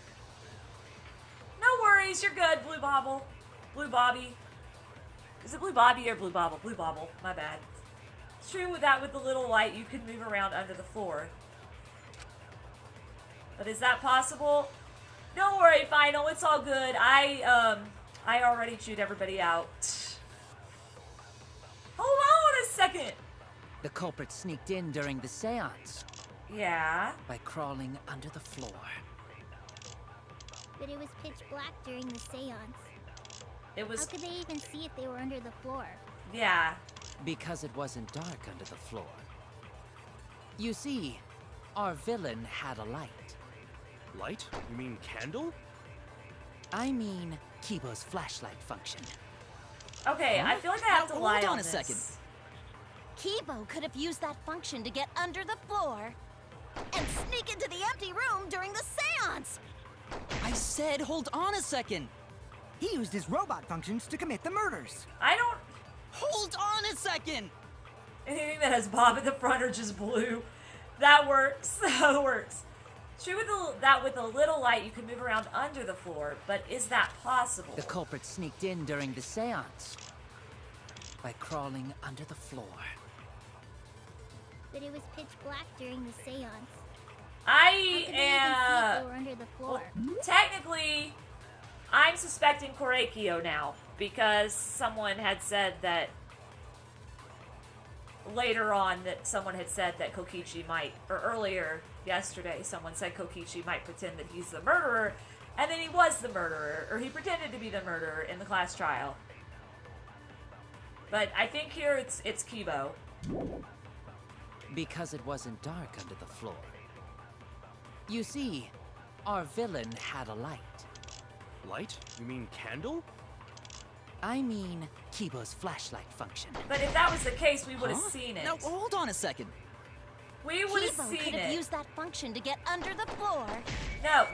No worries, you're good, Blue Bobble. Blue Bobby. Is it Blue Bobby or Blue Bobble? Blue Bobble, my bad. It's true with that with the little light, you can move around under the floor. But is that possible? Don't worry, Final, it's all good. I already chewed everybody out. Hold on a second. The culprit sneaked in during the seance Yeah. by crawling under the floor. But it was pitch black during the seance. It How was, could they even see if they were under the floor? yeah. Because it wasn't dark under the floor. You see, our villain had a light. Light? You mean candle? I mean, Kibo's flashlight function. Okay, I feel like I have to Now, lie hold on on a this. second. Kibo could have used that function to get under the floor and sneak into the empty room during the seance. I said, hold on a second. He used his robot functions to commit the murders. I don't... Hold on a second. Anything that has Bob at the front or just blue. That works. That works. True with that with a little light, you can move around under the floor, but is that possible? The culprit sneaked in during the seance by crawling under the floor. But it was pitch black during the seance. How I could they even see if they were under the floor? technically, I'm suspecting Korekiyo now, because someone had said that later on that someone had said that Kokichi might, or earlier yesterday, someone said Kokichi might pretend that he's the murderer, and then he was the murderer, or he pretended to be the murderer in the class trial. But I think here it's Kibo. Because it wasn't dark under the floor. You see, our villain had a light. Light? You mean candle? I mean, Kibo's flashlight function. But if that was the case, we would have seen it. Now, hold on a second. We would have Kibo seen could have it. used that function to get under the floor. No.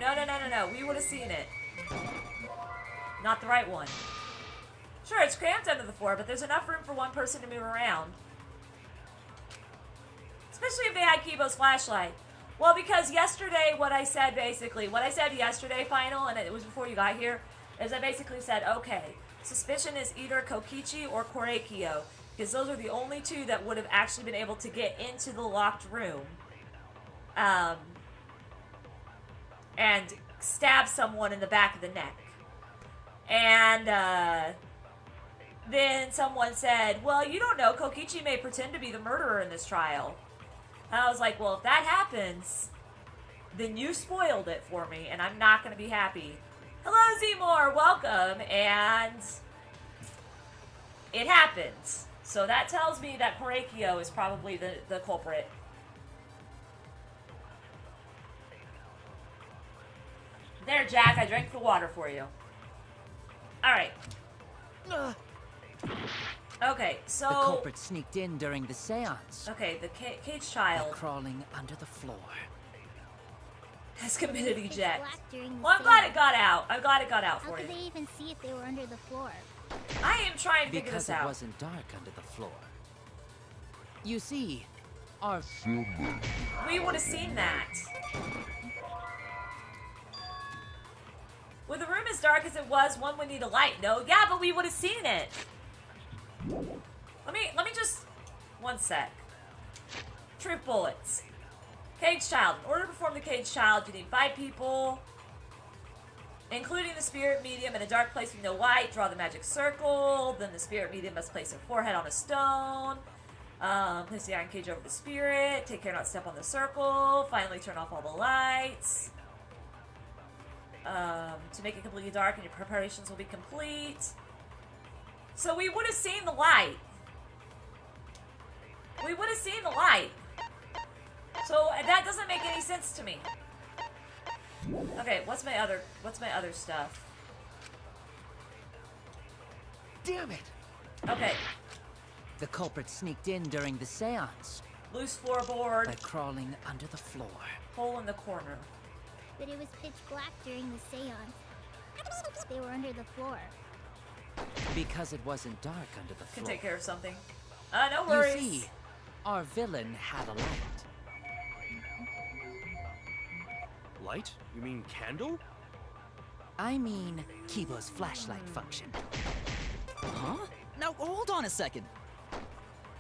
We would have seen it. Not the right one. Sure, it's cramped under the floor, but there's enough room for one person to move around. Especially if they had Kibo's flashlight. Well, because yesterday, what I said yesterday, Final, and it was before you got here, is I basically said, okay, suspicion is either Kokichi or Korekiyo, because those are the only two that would have actually been able to get into the locked room, and stab someone in the back of the neck. And, then someone said, well, you don't know, Kokichi may pretend to be the murderer in this trial. And I was like, well, if that happens, then you spoiled it for me, and I'm not going to be happy. Hello, Zmore, welcome, and it happened. So that tells me that Korekiyo is probably the culprit. There, Jack, I drank the water for you. Alright. Okay, so... The culprit sneaked in during the seance. Okay, the cage child... By crawling under the floor. Has committed eject. Black during the Well, I'm glad it seance. got out. I'm glad it got out How for could you. they even see if they were under the floor? I am trying to figure Because this it out. wasn't dark under the floor. You see, our... We would have seen that. With the room as dark as it was, one would need a light. No, yeah, but we would have seen it. Let me just... One sec. Truth bullets. Cage child. In order to perform the cage child, you need 5 people, including the spirit medium in a dark place with no light. Draw the magic circle. Then the spirit medium must place their forehead on a stone. Place the iron cage over the spirit. Take care not to step on the circle. Finally turn off all the lights. To make it completely dark and your preparations will be complete. So we would have seen the light. We would have seen the light. So that doesn't make any sense to me. Okay, what's my other stuff? Damn it! Okay, The culprit sneaked in during the seance. loose floorboard, By crawling under the floor. hole in the corner. But it was pitch black during the seance. They were under the floor. Because it wasn't dark under the Can floor. take care of something. No worries. You see, our villain had a light. Light? You mean candle? I mean, Kibo's flashlight function. Huh? Now, hold on a second.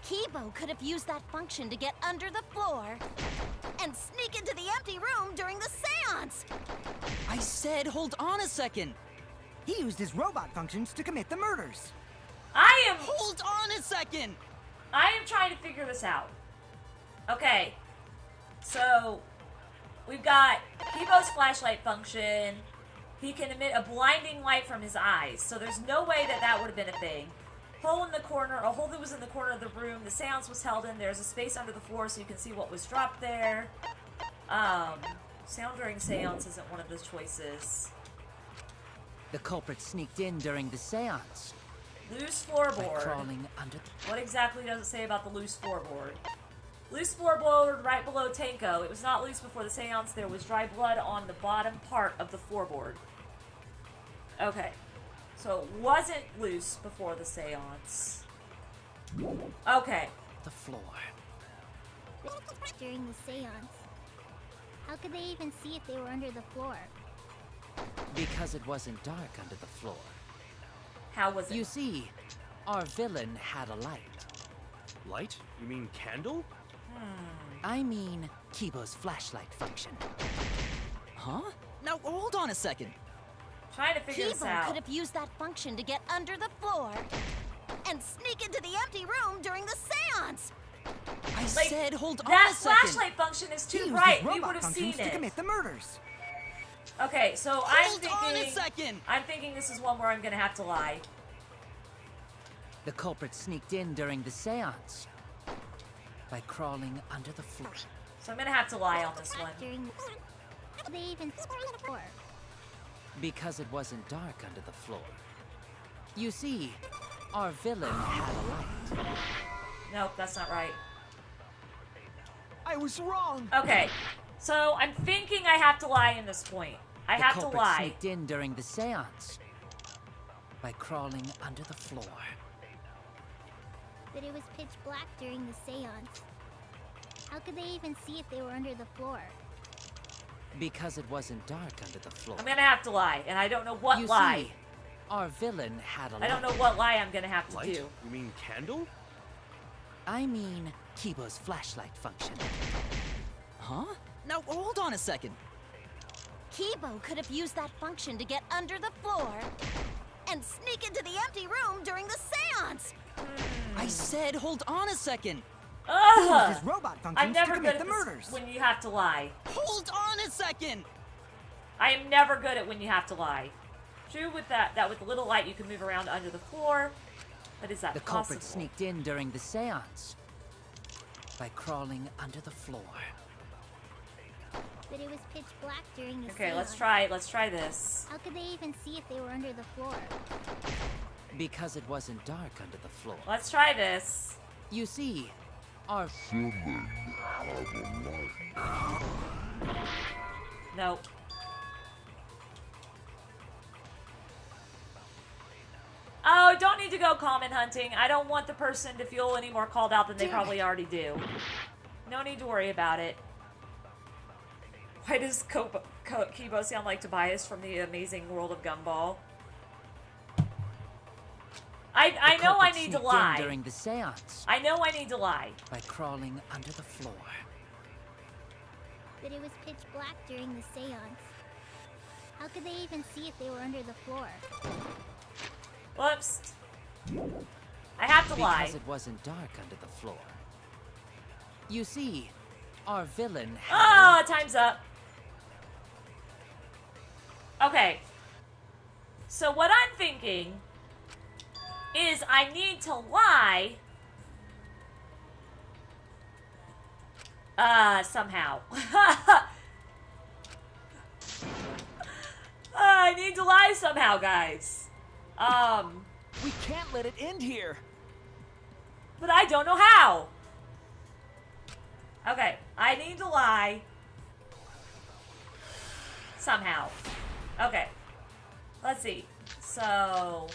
Kibo could have used that function to get under the floor and sneak into the empty room during the seance. I said hold on a second. He used his robot functions to commit the murders. Hold on a second. I am trying to figure this out. Okay, so we've got Kibo's flashlight function. He can emit a blinding light from his eyes, so there's no way that would have been a thing. Hole in the corner, a hole that was in the corner of the room. The seance was held in. There's a space under the floor so you can see what was dropped there. Sound during seance isn't one of those choices. The culprit sneaked in during the seance. Loose By floorboard. crawling under What exactly does it say about the loose floorboard? Loose floorboard right below Tenko. It was not loose before the seance. There was dry blood on the bottom part of the floorboard. Okay. So it wasn't loose before the seance. Okay. the floor. During the seance. How could they even see if they were under the floor? Because it wasn't dark under the floor. How was it? You see, our villain had a light. Light? You mean candle? I mean, Kibo's flashlight function. Huh? Now, hold on a second. Trying to figure this Kibo out. could have used that function to get under the floor and sneak into the empty room during the seance. I Like, said, hold on that a second. flashlight function is He too used bright. his We robot would have seen functions to it. commit the murders. Okay, so I'm Hold on a thinking. second. I'm thinking this is one where I'm gonna have to lie. The culprit sneaked in during the seance by crawling under the floor. So I'm gonna have to lie on this one. During the how could they even see the floor? Because it wasn't dark under the floor. You see, our villain had a light. Nope, that's not right. I was wrong. Okay, so I'm thinking I have to lie in this point. I The have to culprit lie. sneaked in during the seance by crawling under the floor. But it was pitch black during the seance. How could they even see if they were under the floor? Because it wasn't dark under the floor. I'm gonna have to lie, and I don't know what You lie. see, our villain had a light. I don't know what lie I'm gonna have to Light? do. You mean candle? I mean, Kibo's flashlight function. Huh? Now, hold on a second. Kibo could have used that function to get under the floor and sneak into the empty room during the seance. I said, hold on a second. He used Ugh! his robot I'm functions to never good commit at the this murders. when you have to lie. Hold on a second. I am never good at when you have to lie. True with that with the little light you can move around under the floor. But is that The possible? culprit sneaked in during the seance by crawling under the floor. But it was pitch black during the Okay, seance. let's try this. How could they even see if they were under the floor? Because it wasn't dark under the floor. Let's try this. You see, our Nope. Oh, don't need to go comment hunting. I don't want the person to feel any more called out than they probably already do. No need to worry about it. Why does Kibo sound like Tobias from the Amazing World of Gumball? I know I culprit need to sneaked in lie. during the seance I know I need to lie. by crawling under the floor. But it was pitch black during the seance. How could they even see if they were under the floor? Whoops. I have to lie. Because it wasn't dark under the floor. You see, our villain had Oh, time's up. Okay. So what I'm thinking is I need to lie somehow. I need to lie somehow, guys. We can't let it end here. But I don't know how. Okay, I need to lie somehow. Okay, let's see. So,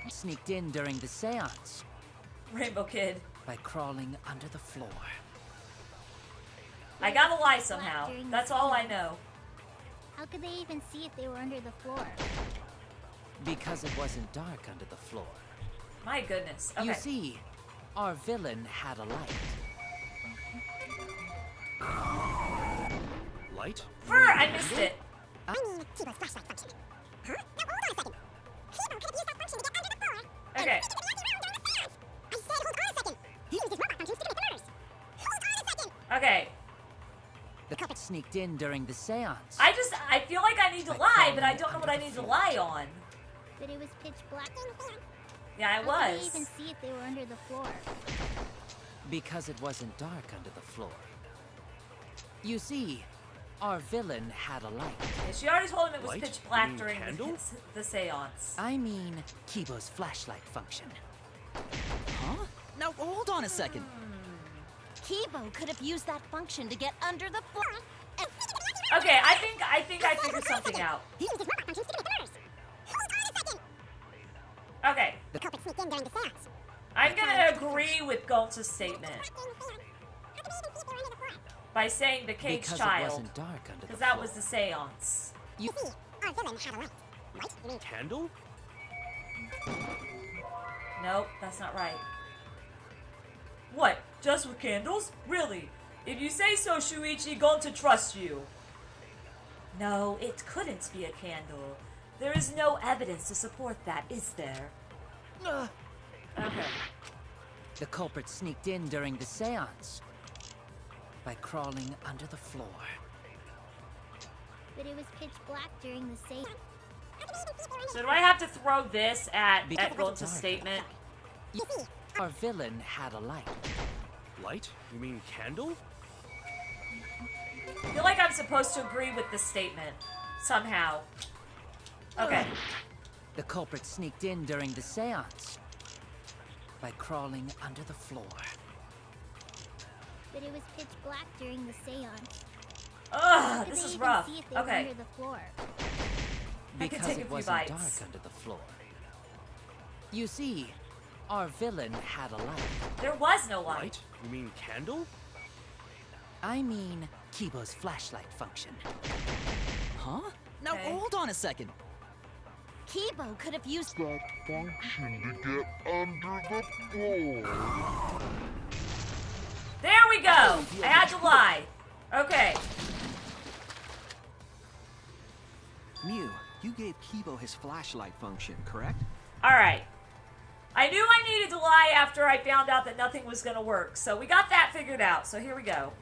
sneaked in during the seance Rainbow Kid, by crawling under the floor. I gotta lie somehow. That's all I know. How could they even see if they were under the floor? Because it wasn't dark under the floor. My goodness. Okay. You see, our villain had a light. Light? Fur, I missed it. Okay. Okay. The culprit sneaked in during the seance. I feel like I need to lie, but I don't know what I need to lie on. But it was pitch black. Yeah, I How could was. they even see if they were under the floor? Because it wasn't dark under the floor. You see, our villain had a light. Yeah, she already told him it was Light? pitch You black mean during candle? the seance. I mean, Kibo's flashlight function. Huh? Now, hold on a second. Kibo could have used that function to get under the floor and Okay, I think I figured something out. Okay. I'm gonna agree with Goltz's statement by saying the caged Because it child, wasn't dark under the because that floor. was the seance. You Candle? Nope, that's not right. What? Just with candles? Really? If you say so, Shuichi, going to trust you. No, it couldn't be a candle. There is no evidence to support that, is there? Okay. The culprit sneaked in during the seance by crawling under the floor. But it was pitch black during the seance. So do I have to throw this at Because Gold's it's dark. statement? Our villain had a light. Light? You mean candle? I feel like I'm supposed to agree with this statement. Somehow. Okay. The culprit sneaked in during the seance by crawling under the floor. But it was pitch black during the seance. Ugh, How could this they is even rough. see if they were Okay. under the floor? I could Because take a it few wasn't bites. dark under the floor. You see, our villain had a light. There was no light. Light? You mean candle? I mean, Kibo's flashlight function. Huh? Now Okay. hold on a second. Kibo could have used That function to get under the floor. There we go! I had to lie. Okay. Mew, you gave Kibo his flashlight function, correct? Alright. I knew I needed to lie after I found out that nothing was gonna work, so we got that figured out, so here we go.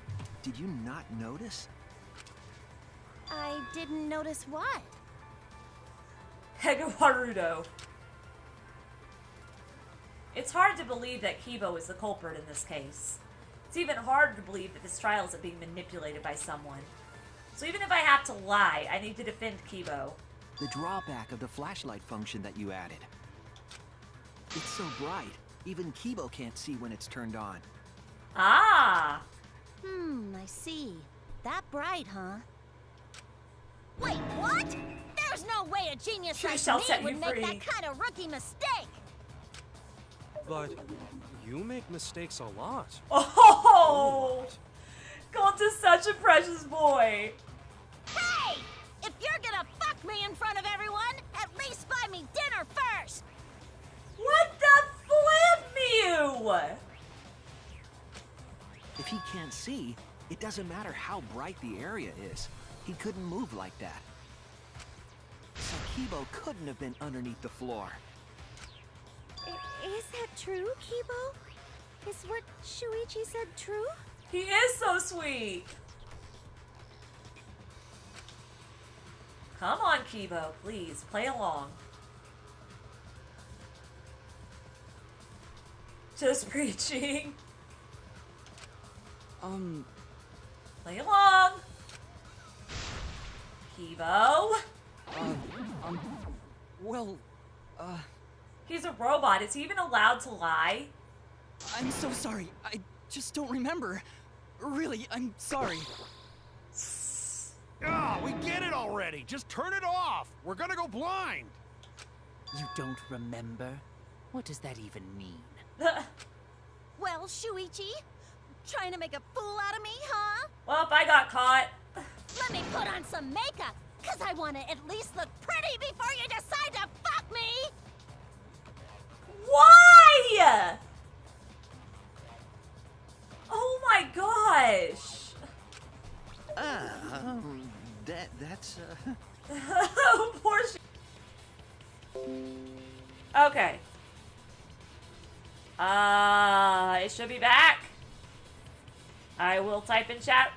Did you not notice? I didn't notice what. Hegawarudo. It's hard to believe that Kibo is the culprit in this case. It's even harder to believe that this trial isn't being manipulated by someone. So even if I have to lie, I need to defend Kibo. The drawback of the flashlight function that you added. It's so bright, even Kibo can't see when it's turned on. Ah! I see. That bright, huh? Wait, what? There's no way a genius Truth like shall me set would you make free. that kind of rookie mistake. But you make mistakes a lot. Oh! Gold is such a precious boy. Hey! If you're gonna fuck me in front of everyone, at least buy me dinner first! What the flip, Mew? If he can't see, it doesn't matter how bright the area is. He couldn't move like that. So Kibo couldn't have been underneath the floor. Is that true, Kibo? Is what Shuichi said true? He is so sweet. Come on, Kibo, please, play along. Just preaching. Play along. Kibo. Well, He's a robot. Is he even allowed to lie? I'm so sorry. I just don't remember. Really, I'm sorry. Ah, we get it already. Just turn it off. We're gonna go blind. You don't remember? What does that even mean? Well, Shuichi, trying to make a fool out of me, huh? Well, I got caught. Let me put on some makeup, cause I want to at least look pretty before you decide to fuck me! Why? Oh my gosh. That's Poor Okay. It should be back. I will type in chat.